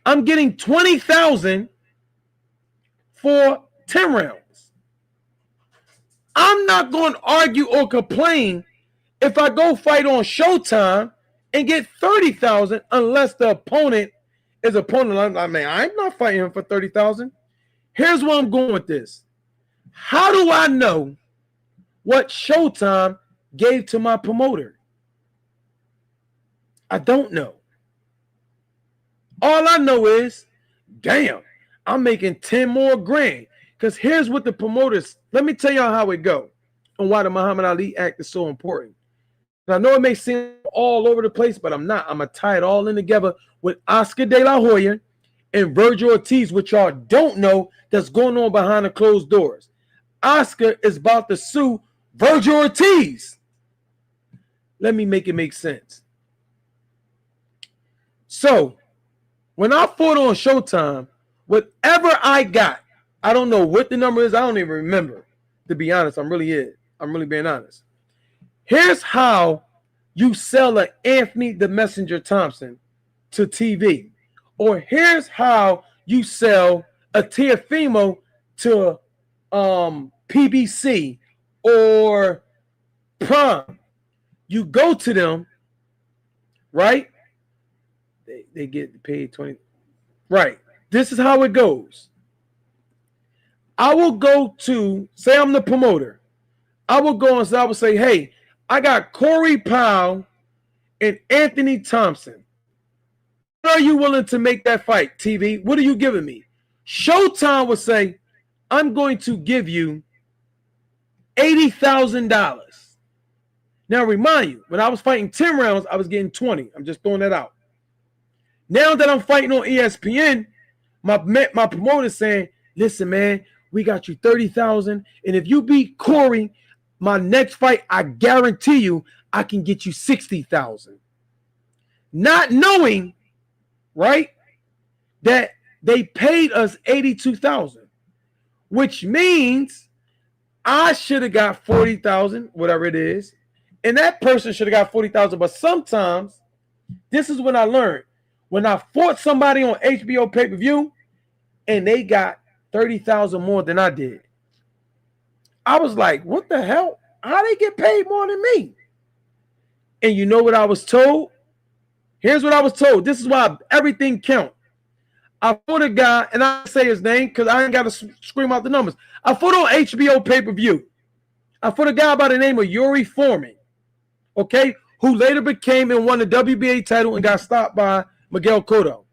I'm getting $20,000 for 10 rounds. I'm not going to argue or complain if I go fight on Showtime and get $30,000 unless the opponent is opponent. I mean, I'm not fighting him for $30,000. Here's where I'm going with this. How do I know what Showtime gave to my promoter? I don't know. All I know is, damn, I'm making 10 more grand. Because here's what the promoters, let me tell y'all how it go and why the Muhammad Ali Act is so important. And I know it may seem all over the place, but I'm not. I'm going to tie it all in together with Oscar De La Hoya and Virgil Ortiz, which y'all don't know that's going on behind the closed doors. Oscar is about to sue Virgil Ortiz. Let me make it make sense. So, when I fought on Showtime, whatever I got, I don't know what the number is. I don't even remember. To be honest, I'm really being honest. Here's how you sell an Anthony the Messenger Thompson to TV. Or here's how you sell a Teofimo to PBC or Prime. You go to them, right? They get paid 20. Right. This is how it goes. I will go to, say I'm the promoter. I will go and say, I will say, hey, I got Corey Powell and Anthony Thompson. What are you willing to make that fight, TV? What are you giving me? Showtime will say, I'm going to give you $80,000. Now, remind you, when I was fighting 10 rounds, I was getting 20. I'm just throwing that out. Now that I'm fighting on ESPN, my promoter's saying, listen, man, we got you $30,000. And if you beat Corey, my next fight, I guarantee you, I can get you $60,000. Not knowing, right, that they paid us $82,000, which means I should have got $40,000, whatever it is, and that person should have got $40,000. But sometimes, this is when I learned. When I fought somebody on HBO pay-per-view, and they got $30,000 more than I did, I was like, what the hell? How they get paid more than me? And you know what I was told? Here's what I was told. This is why everything counts. I fought a guy, and I say his name because I ain't got to scream out the numbers. I fought on HBO pay-per-view. I fought a guy by the name of Yuri Foreman, okay, who later became and won the WBA title and got stopped by Miguel Cotto.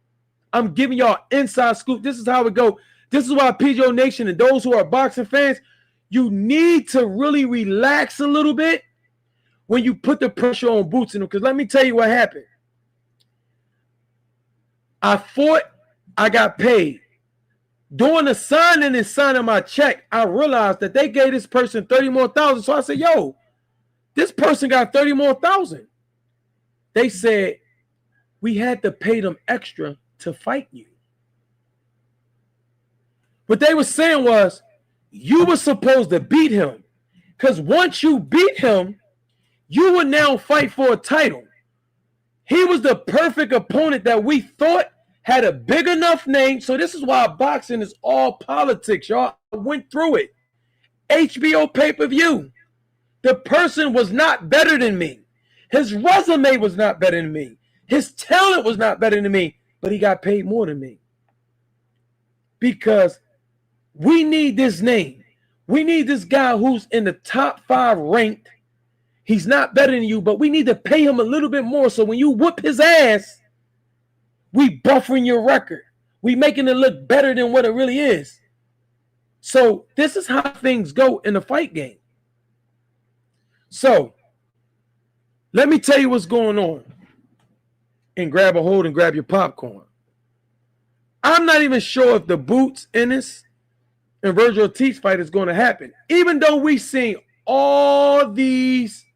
I'm giving y'all inside scoop. This is how it go. This is why PGO Nation and those who are boxing fans, you need to really relax a little bit when you put the pressure on Boots in them. Because let me tell you what happened. I fought, I got paid. During the signing and signing my check, I realized that they gave this person 30 more thousand. So I said, yo, this person got 30 more thousand. They said, we had to pay them extra to fight you. What they were saying was, you were supposed to beat him. Because once you beat him, you would now fight for a title. He was the perfect opponent that we thought had a big enough name. So this is why boxing is all politics, y'all. I went through it. HBO pay-per-view. The person was not better than me. His resume was not better than me. His talent was not better than me, but he got paid more than me. Because we need this name. We need this guy who's in the top 5 ranked. He's not better than you, but we need to pay him a little bit more. So when you whoop his ass, we buffering your record. We making it look better than what it really is. So this is how things go in the fight game. So let me tell you what's going on. And grab a hold and grab your popcorn. I'm not even sure if the Boots Ennis and Virgil Ortiz fight is going to happen. Even though we've seen all these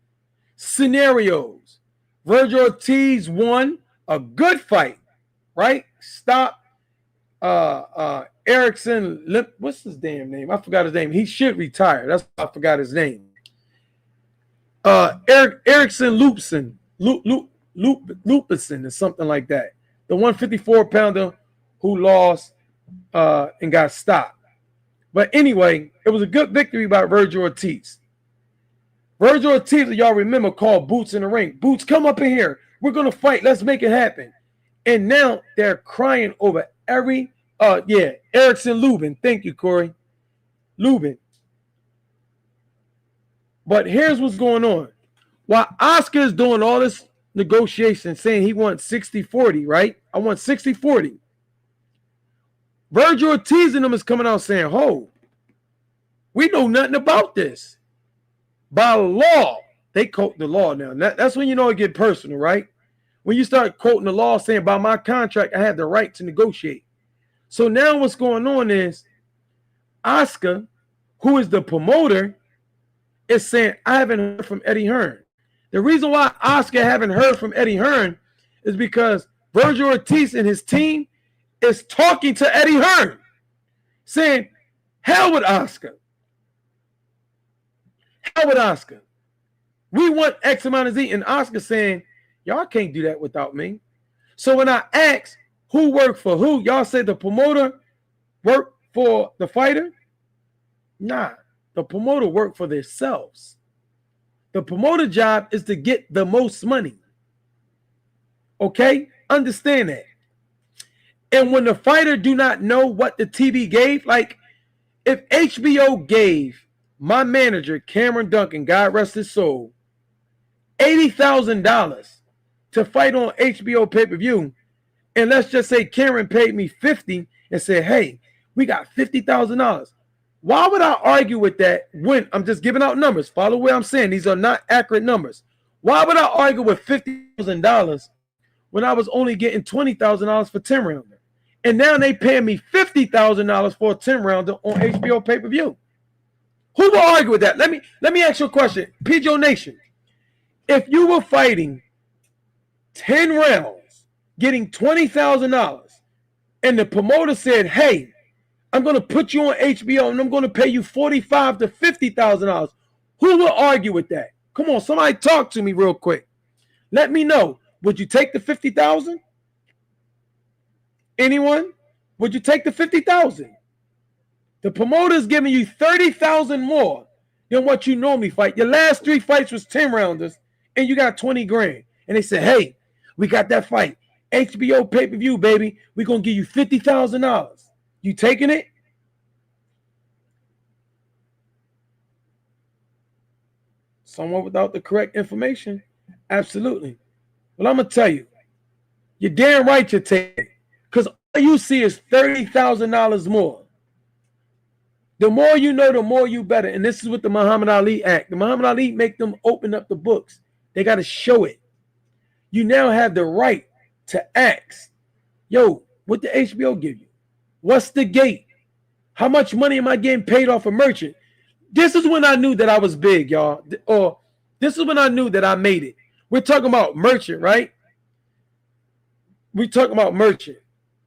scenarios. Virgil Ortiz won a good fight, right? Stop Erickson. What's his damn name? I forgot his name. He should retire. That's why I forgot his name. Erickson Lupison or something like that. The 154-pounder who lost and got stopped. But anyway, it was a good victory by Virgil Ortiz. Virgil Ortiz, y'all remember, called Boots in the ring. Boots, come up in here. We're going to fight. Let's make it happen. And now they're crying over Erickson Lubin. Thank you, Corey. Lubin. But here's what's going on. While Oscar is doing all this negotiation, saying he wants 60-40, right? I want 60-40. Virgil Ortiz and them is coming out saying, ho, we know nothing about this. By law, they quote the law now. That's when you know it get personal, right? When you start quoting the law saying, by my contract, I have the right to negotiate. So now what's going on is Oscar, who is the promoter, is saying, I haven't heard from Eddie Hearn. The reason why Oscar haven't heard from Eddie Hearn is because Virgil Ortiz and his team is talking to Eddie Hearn, saying, hell with Oscar. Hell with Oscar. We want X amount of Z. And Oscar saying, y'all can't do that without me. So when I asked who worked for who, y'all said the promoter worked for the fighter. Nah, the promoter worked for themselves. The promoter job is to get the most money. Okay? Understand that. And when the fighter do not know what the TV gave, like if HBO gave my manager, Cameron Duncan, God rest his soul, $80,000 to fight on HBO pay-per-view, and let's just say Cameron paid me $50 and said, hey, we got $50,000. Why would I argue with that when I'm just giving out numbers? Follow what I'm saying. These are not accurate numbers. Why would I argue with $50,000 when I was only getting $20,000 for 10-rounder? And now they paying me $50,000 for a 10-rounder on HBO pay-per-view. Who will argue with that? Let me ask you a question. PGO Nation, if you were fighting 10 rounds, getting $20,000, and the promoter said, hey, I'm going to put you on HBO and I'm going to pay you $45,000 to $50,000. Who will argue with that? Come on, somebody talk to me real quick. Let me know. Would you take the $50,000? Anyone? Would you take the $50,000? The promoter is giving you $30,000 more than what you normally fight. Your last 3 fights was 10 rounders and you got 20 grand. And they said, hey, we got that fight. HBO pay-per-view, baby. We're going to give you $50,000. You taking it? Someone without the correct information? Absolutely. Well, I'm going to tell you, you're damn right you're taking it. Because all you see is $30,000 more. The more you know, the more you better. And this is what the Muhammad Ali Act. The Muhammad Ali make them open up the books. They got to show it. You now have the right to ask, yo, what the HBO give you? What's the gate? How much money am I getting paid off a merchant? This is when I knew that I was big, y'all. Or this is when I knew that I made it. We're talking about merchant, right? We're talking about merchant,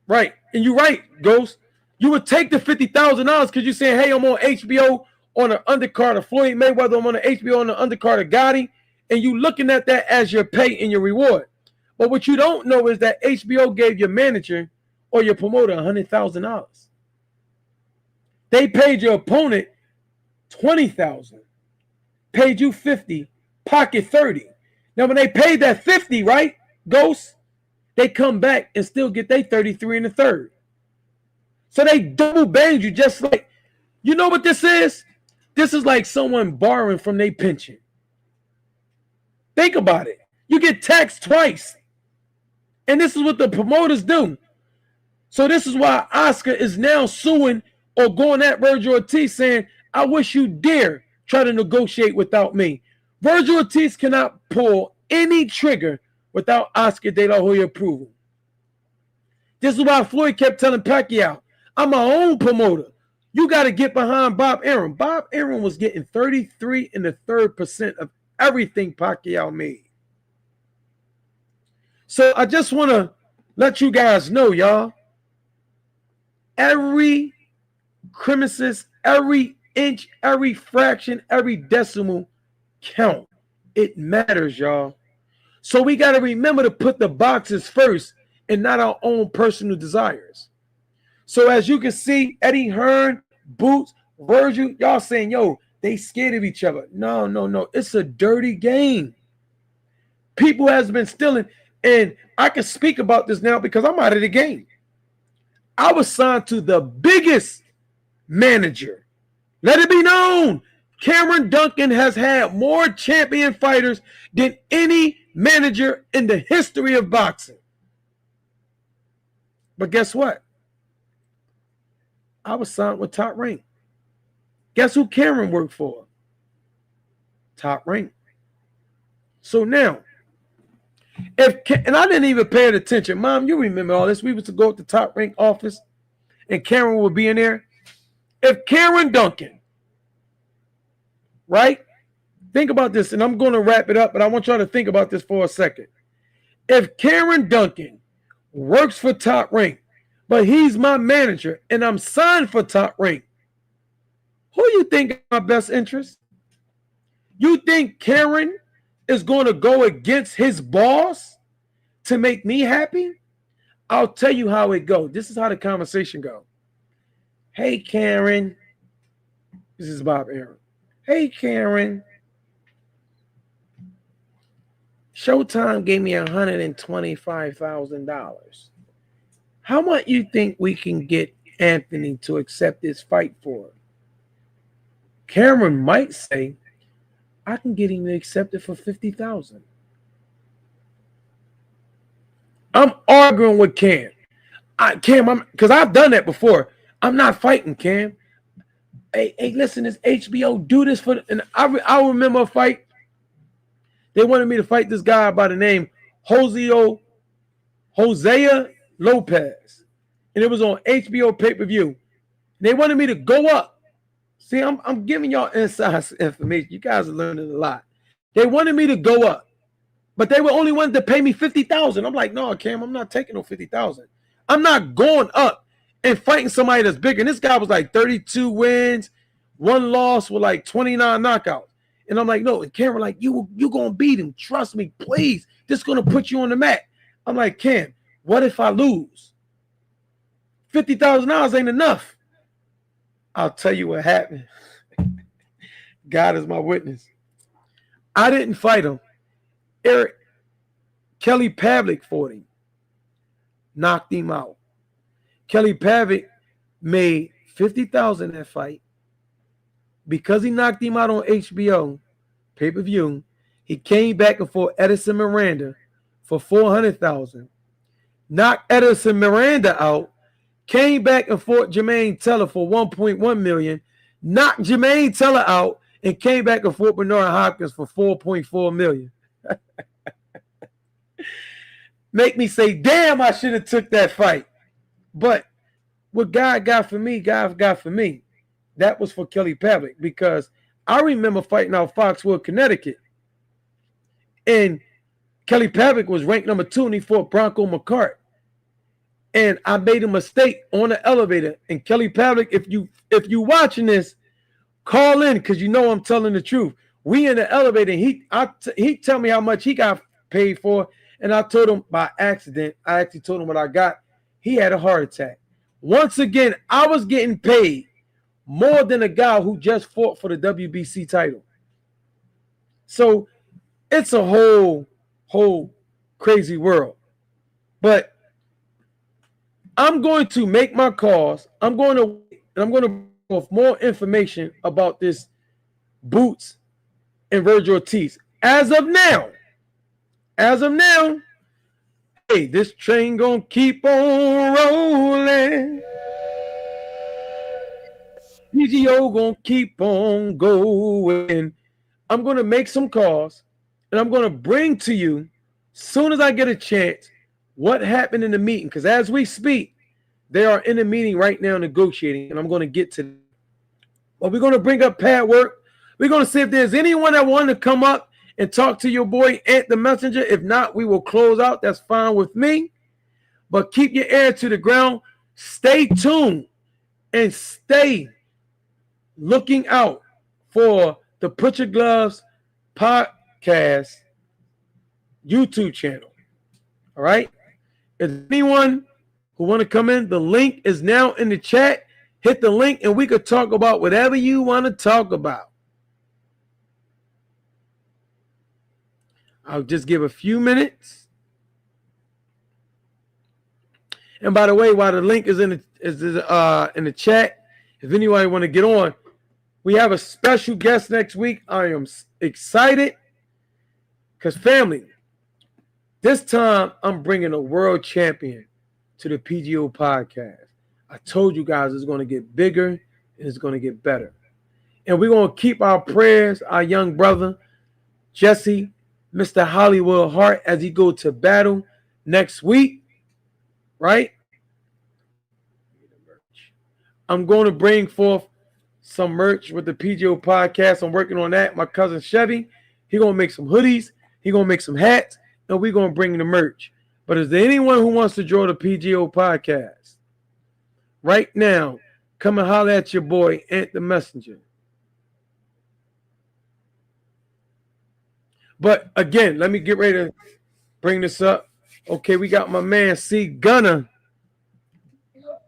right? And you're right, Ghost. You would take the $50,000 because you're saying, hey, I'm on HBO on an undercard of Floyd Mayweather. I'm on the HBO on the undercard of Gotti. And you looking at that as your pay and your reward. But what you don't know is that HBO gave your manager or your promoter $100,000. They paid your opponent $20,000, paid you $50,000, pocket $30,000. Now, when they paid that $50,000, right, Ghost, they come back and still get their $33 1/3. So they double banged you, just like, you know what this is? This is like someone borrowing from their pension. Think about it. You get taxed twice. And this is what the promoters do. So this is why Oscar is now suing or going at Virgil Ortiz saying, I wish you dare try to negotiate without me. Virgil Ortiz cannot pull any trigger without Oscar De La Hoya approval. This is why Floyd kept telling Pacquiao, I'm my own promoter. You got to get behind Bob Arum. Bob Arum was getting 33 1/3% of everything Pacquiao made. So I just want to let you guys know, y'all, every crevice, every inch, every fraction, every decimal count. It matters, y'all. So we got to remember to put the boxes first and not our own personal desires. So as you can see, Eddie Hearn, Boots, Virgil, y'all saying, yo, they scared of each other. No. It's a dirty game. People has been stealing. And I can speak about this now because I'm out of the game. I was signed to the biggest manager. Let it be known, Cameron Duncan has had more champion fighters than any manager in the history of boxing. But guess what? I was signed with Top Rank. Guess who Cameron worked for? Top Rank. So now, and I didn't even pay attention. Mom, you remember all this. We was to go to Top Rank office and Cameron would be in there. If Cameron Duncan, right? Think about this, and I'm going to wrap it up, but I want y'all to think about this for a second. If Cameron Duncan works for Top Rank, but he's my manager and I'm signed for Top Rank, who you think is my best interest? You think Cameron is going to go against his boss to make me happy? I'll tell you how it goes. This is how the conversation goes. Hey, Karen. This is Bob Arum. Hey, Karen. Showtime gave me $125,000. How much you think we can get Anthony to accept this fight for? Cameron might say, I can get him to accept it for $50,000. I'm arguing with Cam. Because I've done that before. I'm not fighting, Cam. Hey, listen, this HBO do this for, and I remember a fight. They wanted me to fight this guy by the name Hosea Lopez, and it was on HBO pay-per-view. They wanted me to go up. See, I'm giving y'all inside information. You guys are learning a lot. They wanted me to go up, but they were only wanted to pay me $50,000. I'm like, no, Cam, I'm not taking no $50,000. I'm not going up and fighting somebody that's bigger. And this guy was like 32 wins, 1 loss with like 29 knockouts. And I'm like, no. And Cam was like, you gonna beat him. Trust me, please. This is gonna put you on the mat. I'm like, Cam, what if I lose? $50,000 ain't enough. I'll tell you what happened. God is my witness. I didn't fight him. Kelly Pavlik fought him. knocked him out. Kelly Pavick made $50,000 that fight. Because he knocked him out on HBO pay-per-view, he came back and fought Edison Miranda for $400,000. Knocked Edison Miranda out, came back and fought Jermaine Teller for $1.1 million, knocked Jermaine Teller out, and came back and fought Bernard Hopkins for $4.4 million. Make me say, damn, I should have took that fight. But what God got for me, that was for Kelly Pavick, because I remember fighting out Foxwood, Connecticut. And Kelly Pavick was ranked number 2, and he fought Bronco McCart. And I made a mistake on the elevator. And Kelly Pavick, if you watching this, call in, because you know I'm telling the truth. We in the elevator, and he tell me how much he got paid for, and I told him by accident. I actually told him what I got. He had a heart attack. Once again, I was getting paid more than a guy who just fought for the WBC title. So it's a whole crazy world. But I'm going to make my calls. I'm going to bring forth more information about this Boots and Virgil Ortiz. As of now, hey, this train gonna keep on rolling. PGO gonna keep on going. I'm gonna make some calls, and I'm gonna bring to you, soon as I get a chance, what happened in the meeting. Because as we speak, they are in a meeting right now negotiating, and I'm gonna get to them. But we're gonna bring up pad work. We're gonna see if there's anyone that wanted to come up and talk to your boy Ant the Messenger. If not, we will close out. That's fine with me. But keep your ear to the ground. Stay tuned and stay looking out for the Put Your Gloves podcast YouTube channel. All right? If anyone who want to come in, the link is now in the chat. Hit the link and we could talk about whatever you want to talk about. I'll just give a few minutes. And by the way, while the link is in the chat, if anybody want to get on, we have a special guest next week. I am excited because, family, this time I'm bringing a world champion to the PGO podcast. I told you guys it's going to get bigger and it's going to get better. And we're going to keep our prayers, our young brother, Jesse, Mr. Hollywood Hart, as he go to battle next week, right? I'm going to bring forth some merch with the PGO podcast. I'm working on that. My cousin Chevy, he going to make some hoodies. He going to make some hats, and we're going to bring the merch. But is there anyone who wants to join the PGO podcast? Right now, come and holler at your boy, Ant the Messenger. But again, let me get ready to bring this up. Okay, we got my man C Gunner.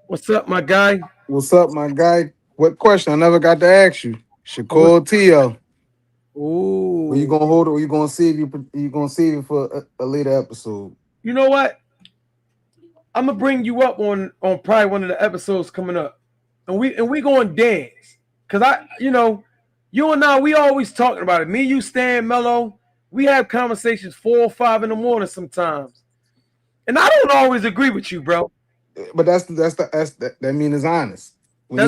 What's up, my guy? What's up, my guy? What question? I never got to ask you. Shakur Tio. Ooh. Are you gonna hold it, or you gonna save it for a later episode? You know what? I'm gonna bring you up on probably one of the episodes coming up, and we going to dance, cause you and I, we always talking about it. Me, you, Stan, Mello. We have conversations 4 or 5 in the morning sometimes, and I don't always agree with you, bro. But that mean it's honest. I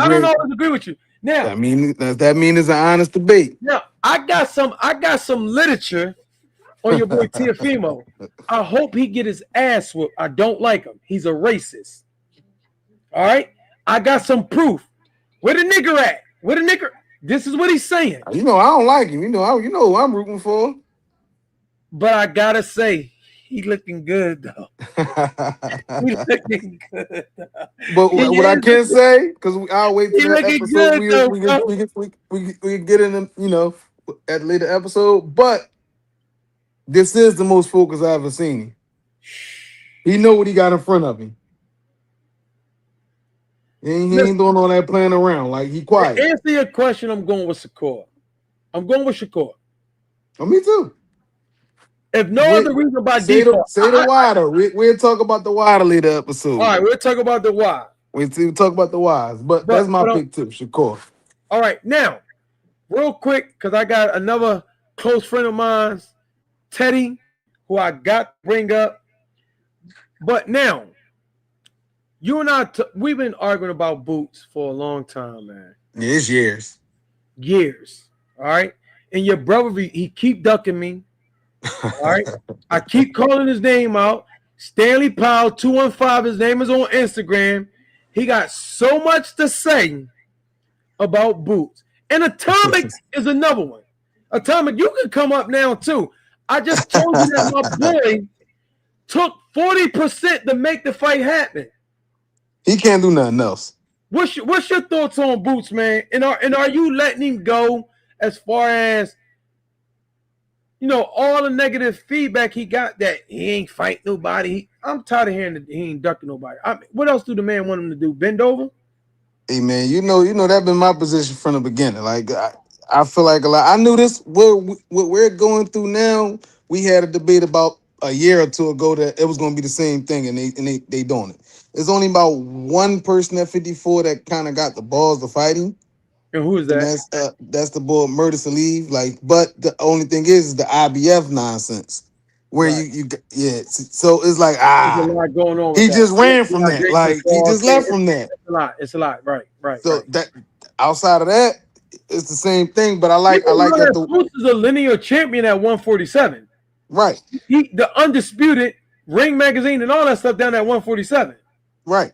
don't always agree with you. Now, that mean it's an honest debate. Now, I got some literature on your boy Tiafimo. I hope he get his ass whooped. I don't like him. He's a racist. All right, I got some proof. Where the nigger at? Where the nigger? This is what he's saying. I don't like him. You know who I'm rooting for. But I gotta say, he looking good though. He looking good. But what I can say, because I'll wait till that episode. We get in them, at later episode. But this is the most focused I've ever seen him. He know what he got in front of him. He ain't doing all that playing around. Like, he quiet. To answer your question, I'm going with Shakur. Oh, me too. If no other reason by default. Say the why though. We'll talk about the why later episode. All right, we'll talk about the why. We'll talk about the whys. But that's my pick too, Shakur. All right, now, real quick, because I got another close friend of mine, Teddy, who I got to bring up. But now, you and I, we've been arguing about Boots for a long time, man. Yeah, it's years. Years. All right. And your brother, he keep ducking me. All right. I keep calling his name out. Stanley Powell 215. His name is on Instagram. He got so much to say about Boots. And Atomic is another one. Atomic, you can come up now too. I just told you that my boy took 40% to make the fight happen. He can't do nothing else. What's your thoughts on Boots, man? And are you letting him go as far as, you know, all the negative feedback he got that he ain't fight nobody? I'm tired of hearing that he ain't ducking nobody. What else do the man want him to do? Bend over? Hey man, you know that's been my position from the beginning. Like I feel like a lot. I knew this. What we're going through now. We had a debate about a year or two ago that it was going to be the same thing, and they doing it. There's only about one person at 54 that kind of got the balls to fighting. And who is that? That's the boy Murder Salieve. Like, but the only thing is the IBF nonsense. Where right. So it's like there's a lot going on. He just ran from that. Like he just left from that. It's a lot. Right. So that outside of that, it's the same thing. But I like that the Boots is a linear champion at 147. Right. The undisputed Ring Magazine and all that stuff down at 147. Right.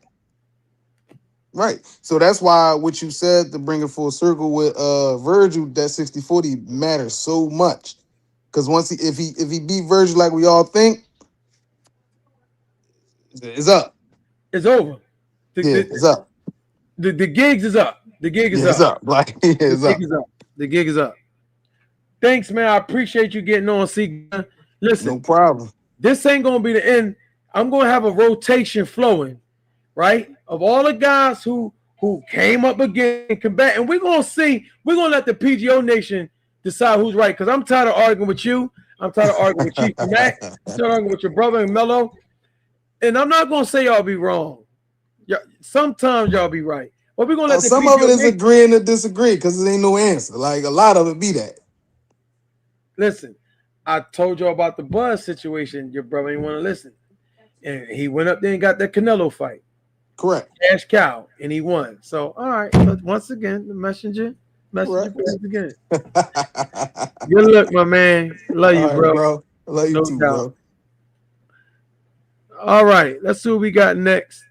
So that's why what you said to bring it full circle with Virgil, that 60-40 matters so much. Because once if he beat Virgil like we all think, it's up. It's over. It's up. The gigs is up. The gig is up. It's up. Like it's up. The gig is up. Thanks, man. I appreciate you getting on. See, listen. No problem. This ain't gonna be the end. I'm gonna have a rotation flowing, right? Of all the guys who came up again and combat, and we're gonna see. We're gonna let the PGO Nation decide who's right. Because I'm tired of arguing with you. I'm tired of arguing with Chief Mac. I'm tired of arguing with your brother and Mello. And I'm not gonna say y'all be wrong. Sometimes y'all be right. But we're gonna let some of it is agreeing to disagree because there ain't no answer. Like a lot of it be that. Listen, I told y'all about the Buzz situation. Your brother didn't want to listen. And he went up there and got that Canelo fight. Correct. Cash cow. And he won. So, all right. Once again, the messenger again. Good luck, my man. Love you, bro. Love you too, bro. All right. Let's see what we got next.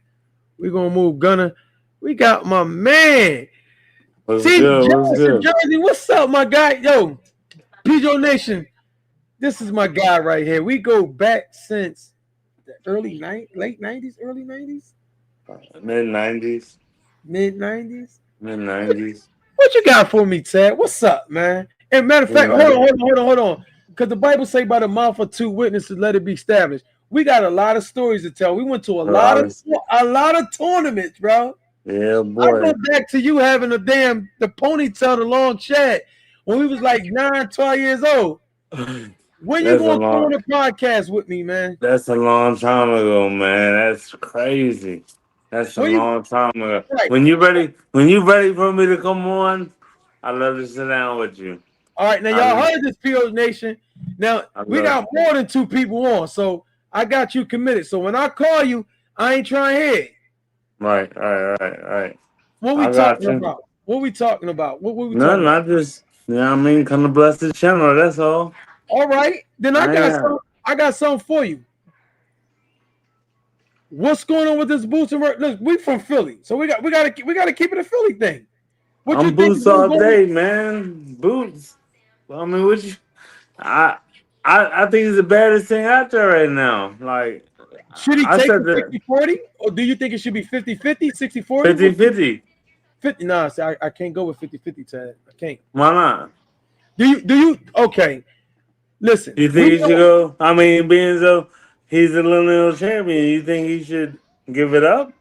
We're going to move Gunner. We got my man. What's good? Jersey. What's up, my guy? Yo, PGO Nation. This is my guy right here. We go back since the late 90s, early 90s? Mid-90s. Mid-90s? Mid-90s. What you got for me, Ted? What's up, man? And matter of fact, hold on. Because the Bible say by the mouth of two witnesses, let it be established. We got a lot of stories to tell. We went to a lot of tournaments, bro. Yeah, boy. I go back to you having the ponytail, the long chat when we was like 9, 12 years old. When you going to on the podcast with me, man? That's a long time ago, man. That's crazy. That's a long time ago. Right. When you ready for me to come on, I'd love to sit down with you. All right, now y'all heard this, PO Nation. Now we got more than 2 people on, so I got you committed. So when I call you, I ain't trying to hear it. Right. What we talking about? What we talking about? Nothing. I just, kind of bless the channel. That's all. All right, then I got something for you. What's going on with this Boots and Ortiz? Look, we from Philly, so we got to keep it a Philly thing. I'm Boots all day, man. Boots. I mean, I think it's the baddest thing out there right now. Like, should he take 60-40, or do you think it should be 50-50, 60-40? 50-50. 50. Nah, see, I can't go with 50-50, Ted. I can't. Why not? Do you? Okay. Listen. You think he should go? I mean, being so he's a lineal champion, you think he should give it up?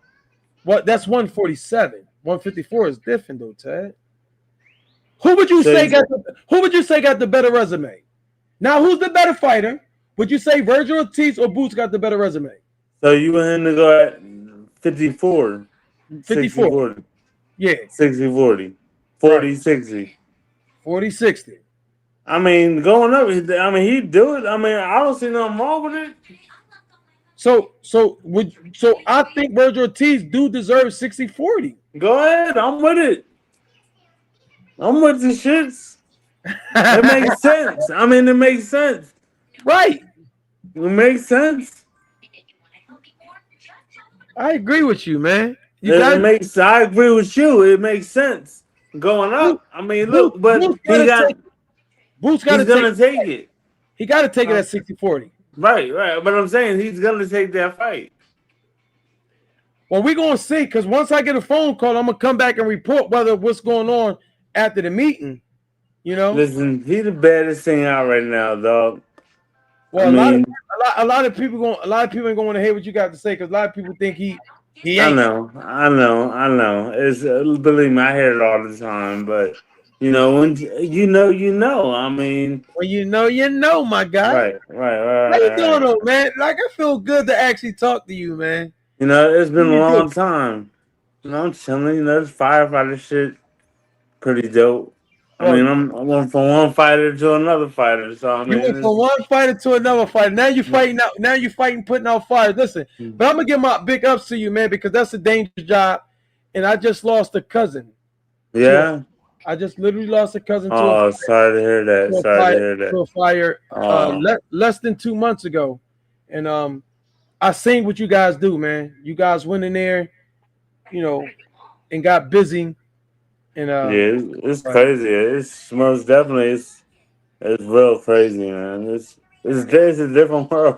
Well, that's 147. 154 is different, though, Ted. Who would you say got the better resume? Now, who's the better fighter? Would you say Virgil Ortiz or Boots got the better resume? So you want him to go at 54, 54. 60-40. Yeah. 60-40. 40-60. 40-60. I mean, going up, he'd do it. I mean, I don't see nothing wrong with it. So I think Virgil Ortiz do deserve 60-40. Go ahead. I'm with it. I'm with the shits. It makes sense. I mean, it makes sense. Right. It makes sense. I agree with you, man. I agree with you. It makes sense. Going up. I mean, look, but Boots got to take it. He got to take it at 60-40. Right. But I'm saying he's going to take that fight. Well, we're going to see, because once I get a phone call, I'm going to come back and report what's going on after the meeting. You know? Listen, he's the baddest thing out right now, dog. Well, a lot of people ain't going to want to hear what you got to say, because a lot of people think he ain't. I know. It's believe me, I hear it all the time, but when you know. I mean, when you know, my guy. Right. How you doing, though, man? Like, I feel good to actually talk to you, man. It's been a long time. I'm chilling. This firefighter shit, pretty dope. I mean, I went from one fighter to another fighter. So I mean, you went from one fighter to another fighter. Now you're fighting out. Now you're fighting, putting out fires. Listen, but I'm gonna give my big ups to you, man, because that's a dangerous job. And I just lost a cousin. Yeah. I just literally lost a cousin to a fire. Sorry to hear that. To a fire less than 2 months ago. And I seen what you guys do, man. You guys went in there, and got busy. And it's crazy. It's most definitely it's real crazy, man. It's a different world.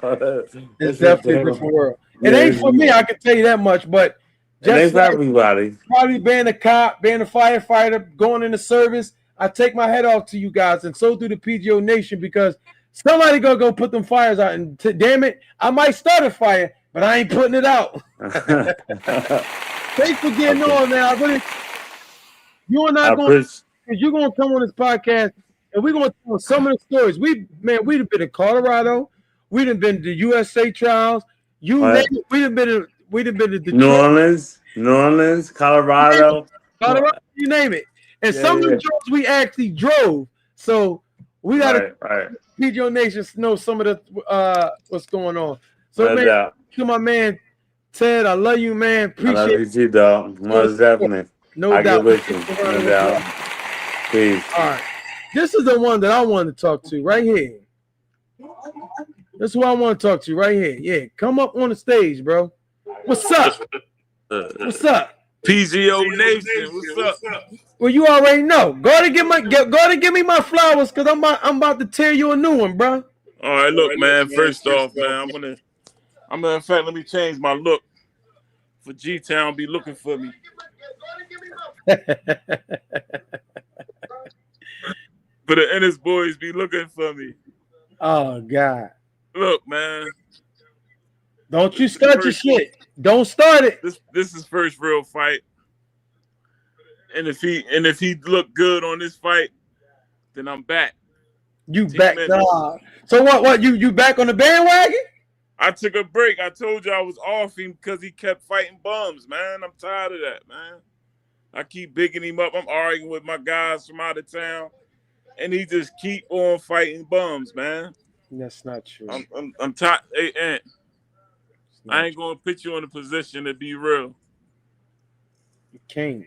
It's definitely a different world. It ain't for me, I can tell you that much, but just it ain't for everybody. Probably being a cop, being a firefighter, going in the service, I take my head off to you guys, and so do the PGO Nation, because somebody gonna go put them fires out, and damn it, I might start a fire, but I ain't putting it out. Thanks for getting on, man. I really. You and I going, because you're gonna come on this podcast, and we're gonna tell some of the stories. We've been in Colorado, we've been to the USA trials. We've been to Detroit, New Orleans, Colorado, you name it. And some of the droves we actually drove. So we gotta PGO Nation know some of the what's going on. So man, to my man Ted, I love you, man. Appreciate I love you too, dog. Most definitely. No doubt. No doubt. Peace. All right. This is the one that I want to talk to right here. This is who I want to talk to right here. Yeah, come up on the stage, bro. What's up? What's up? PGO Nation. What's up? Well, you already know. Go ahead and give me my flowers, because I'm about to tear you a new one, bro. All right, look, man. First off, man, I'm gonna in fact, let me change my look for G-Town. Be looking for me. For the Ennis boys be looking for me. Oh God! Look, man. Don't you start your shit. Don't start it. This is first real fight. And if he look good on this fight, then I'm back. You back? Nah. So what? You back on the bandwagon? I took a break. I told you I was off him because he kept fighting bums, man. I'm tired of that, man. I keep bigging him up. I'm arguing with my guys from out of town, and he just keep on fighting bums, man. That's not true. I'm tired. Hey, Ant, I ain't gonna put you in a position to be real. You can't.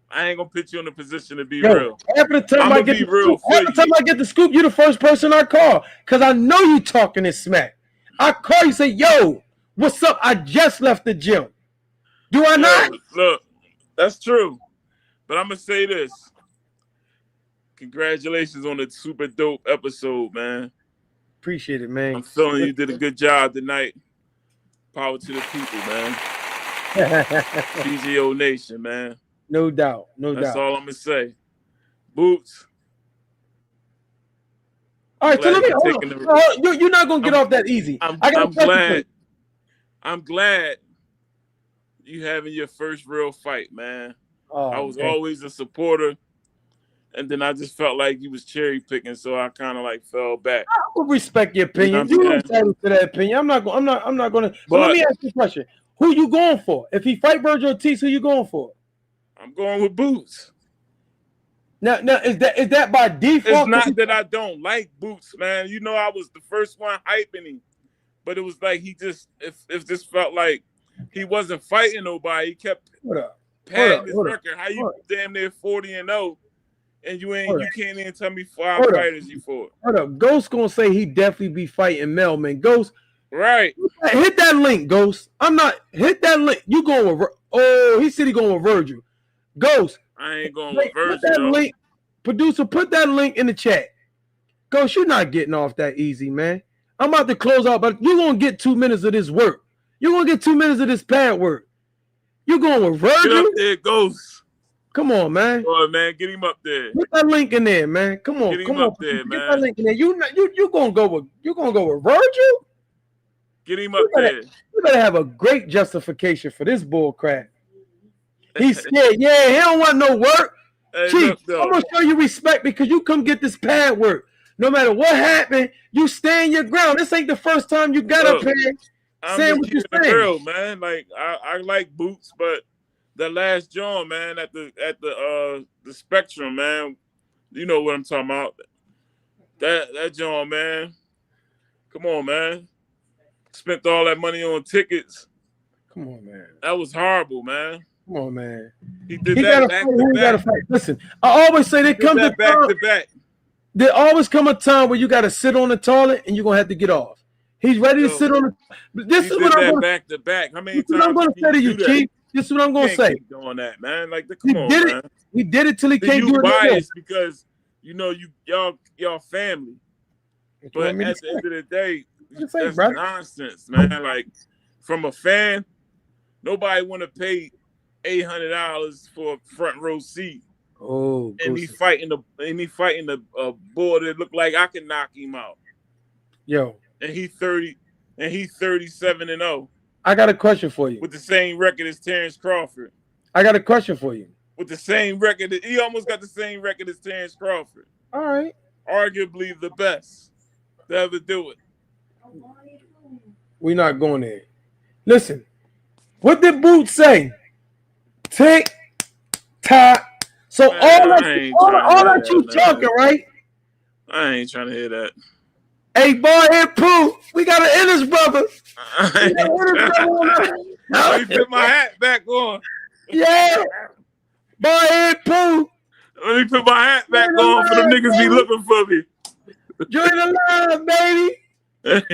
I ain't gonna put you in a position to be real. Every time I get the scoop, you the first person I call, because I know you talking this smack. I call you, say, yo, what's up? I just left the gym. Do I not? Look, that's true. But I'm going to say this. Congratulations on the super dope episode, man. Appreciate it, man. I'm feeling you did a good job tonight. Power to the people, man. PGO Nation, man. No doubt. That's all I'm going to say. Boots. All right, so let me. You're not gonna get off that easy. I'm glad you having your first real fight, man. I was always a supporter, And then I just felt like he was cherry picking, so I kind of like fell back. I would respect your opinion. You know You're entitled to that opinion. I'm not going to. So But- let me ask you a question. Who you going for? If he fight Virgil Ortiz, who you going for? I'm going with Boots. Now is that by default? It's not that I don't like Boots, man. You know, I was the first one hyping him, but it was like he just if this felt like he wasn't fighting nobody. He kept padding his record. How you damn near 40-0, and you can't even tell me 5 fighters you fought. Hold up, Ghost gonna say he definitely be fighting Mel, man. Ghost, right? Hit that link, Ghost. I'm not hit that link. You going with? Oh, he said he going with Virgil. Ghost. I ain't going with Virgil. Put that link, producer. Put that link in the chat. Ghost, you're not getting off that easy, man. I'm about to close out, but you're gonna get 2 minutes of this work. You're gonna get 2 minutes of this pad work. You're going with Virgil. Get up there, Ghost. Come on, man. Oh man, get him up there. Put that link in there, man. Come on, Get him up there, man. Get that link in there. You gonna go with Virgil? Get him up there. You better have a great justification for this bull crap. He's scared. Yeah, he don't want no work. Hey, Chief, I'm gonna show you respect because you come get this pad work. No matter what happened, you stand your ground. This ain't the first time you got up here saying what you saying. Real, man. Like I like Boots, but the last John, man, at the Spectrum, man. You know what I'm talking about. That John, man. Come on, man. Spent all that money on tickets. Come on, man. That was horrible, man. Come on, man. He did that back to back. Listen, I always say there comes a back time. to back. There always come a time where you got to sit on the toilet and you're gonna have to get off. He's ready to sit on the. This is what I'm going back to back. How many times? I'm going to say to you, Chief. This is what I'm going to say. Keep doing that, man. Like, come he on, did man. It. He did it till he can't do it. Biased because you know y'all family, but at the end of the day, that's nonsense, man. Like, from a fan, nobody want to pay $800 for a front row seat. Oh, and he fighting the boy that look like I can knock him out. Yo, and he's 37-0. I got a question for you. With the same record as Terrence Crawford. I got a question for you. With the same record, he almost got the same record as Terrence Crawford. All right. Arguably the best to ever do it. We're not going there. Listen, what did Boots say? Tick, tock. So man, all that you talking, right? I ain't trying to hear that. Hey, boy, here, Pooh. We got to end this, brother. Let me put my hat back on. Yeah. Boy, here, Pooh. Let me put my hat back on for them niggas be looking for me. Join the line,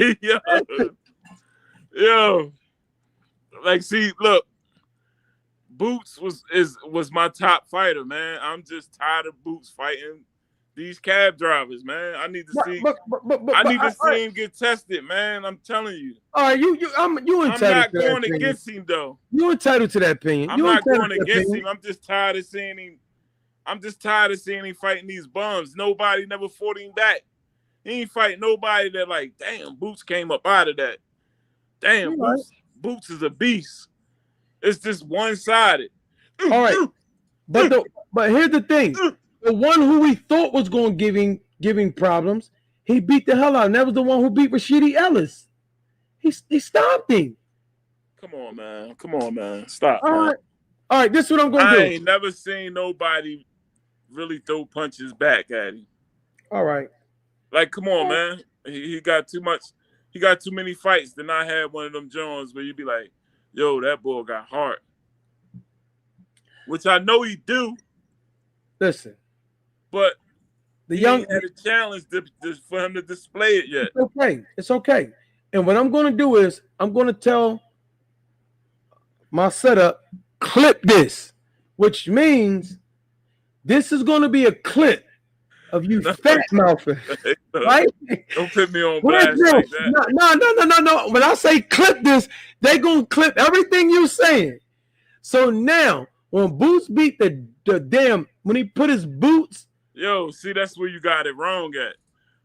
baby. Yo. Like, see, look. Boots was my top fighter, man. I'm just tired of Boots fighting these cab drivers, man. I need to see. I need to see him get tested, man. I'm telling you. All right, you entitled. I'm not going against him though. You entitled to that opinion. I'm not going against him. I'm just tired of seeing him. I'm just tired of seeing him fighting these bums. Nobody never fought him back. He ain't fighting nobody that like, damn, Boots came up out of that. Damn, Boots is a beast. It's just one-sided. All right, but here's the thing: the one who we thought was going to give him problems, he beat the hell out, and that was the one who beat Rashidi Ellis. He stopped him. Come on, man. Stop. All right. This is what I'm going to do. I ain't never seen nobody really throw punches back at him. All right. Like, come on, man. He got too much. He got too many fights to not have one of them Jones where you be like, yo, that boy got heart. Which I know he do. Listen. But the he young ain't had a challenge for him to display it yet. It's okay. And what I'm going to do is I'm going to tell my setup, clip this, which means this is going to be a clip of you fat mouthing. Right? Don't put me on blast like that. No. When I say clip this, they gonna clip everything you saying. So now, when Boots beat the damn, when he put his boots. Yo, see, that's where you got it wrong at.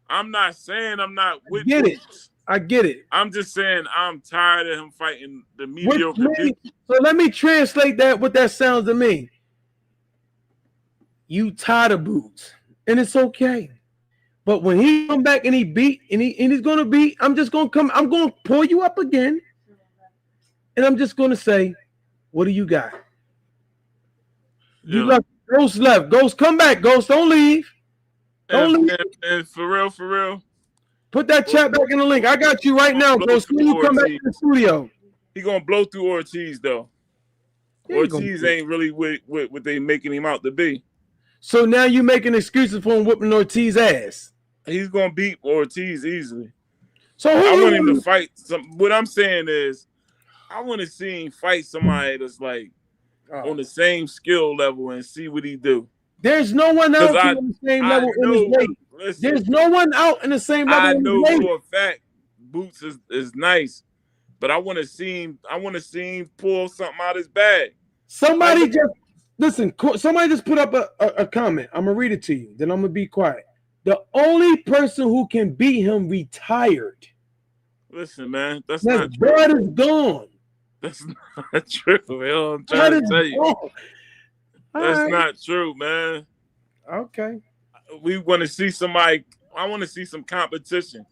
I'm not saying I'm not with Boots. I get it. I'm just saying I'm tired of him fighting the mediocre. So let me translate that, what that sounds to me. You tired of Boots, and it's okay. But when he come back and he beat, and he's gonna beat, I'm gonna pull you up again, and I'm just gonna say, what do you got? You left Ghost left. Ghost, come back. Ghost, don't leave. Don't leave. And for real. Put that chat back in the link. I got you right now, Ghost. When you come back to the studio. He gonna blow through Ortiz though. Yeah, Ortiz ain't really what they making him out to be. So now you making excuses for him whooping Ortiz's ass. He's gonna beat Ortiz easily. So I want him to fight what I'm saying is I want to see him fight somebody that's like on the same skill level and see what he do. There's no one out on the same level in his weight. Listen, there's no one out in the same level. I know for a fact Boots is nice, but I want to see him pull something out his bag. Somebody just put up a comment. I'm gonna read it to you. Then I'm gonna be quiet. The only person who can beat him retired. Listen, man, that's not true. Blood is gone. That's not true, man. I'm trying to tell you. That's not true, man. Okay. We want to see somebody. I want to see some competition.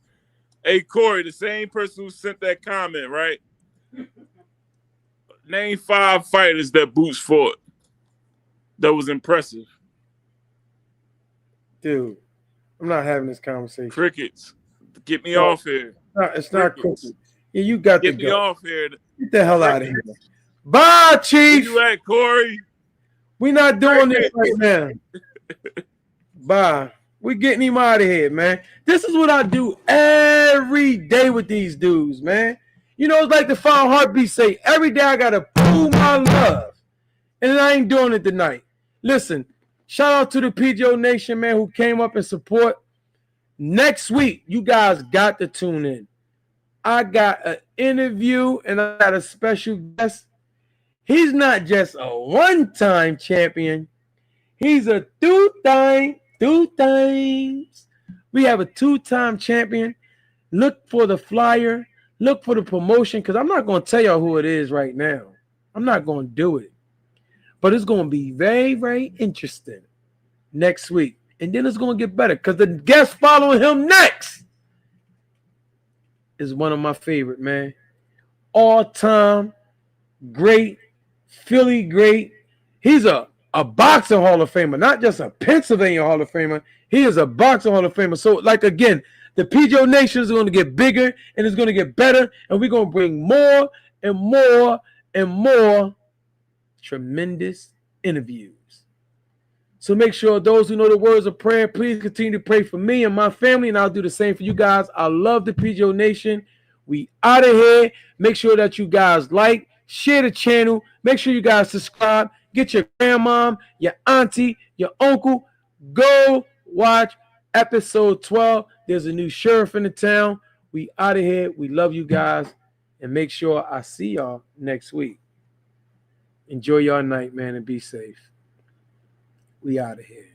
Hey, Corey, the same person who sent that comment, right? Name 5 fighters that Boots fought that was impressive. Dude, I'm not having this conversation. Crickets. Get me off here. No, it's not crickets. Yeah, you got to go. Get me off here. Get the hell out of here. Bye, Chief. Where you at, Corey? We're not doing this right now. Bye. We're getting him out of here, man. This is what I do every day with these dudes, man. You know, it's like the 5 Heartbeats say, every day I got to prove my love. And I ain't doing it tonight. Listen, shout out to the PGO Nation, man, who came up and support. Next week, you guys got to tune in. I got an interview and I got a special guest. He's not just a one-time champion. He's a two times. We have a 2-time champion. Look for the flyer. Look for the promotion because I'm not going to tell y'all who it is right now. I'm not going to do it. But it's going to be very, very interesting next week. And then it's going to get better because the guest following him next is one of my favorite, man. All-time great, Philly great. He's a boxing Hall of Famer, not just a Pennsylvania Hall of Famer. He is a boxing Hall of Famer. So, like, again, the PGO Nation is going to get bigger and it's going to get better. And we're going to bring more and more and more tremendous interviews. So make sure those who know the words of prayer, please continue to pray for me and my family, and I'll do the same for you guys. I love the PGO Nation. We out of here. Make sure that you guys like, share the channel. Make sure you guys subscribe. Get your grandmom, your auntie, your uncle. Go watch episode 12. There's a new sheriff in the town. We out of here. We love you guys. And make sure I see y'all next week. Enjoy your night, man, and be safe. We out of here.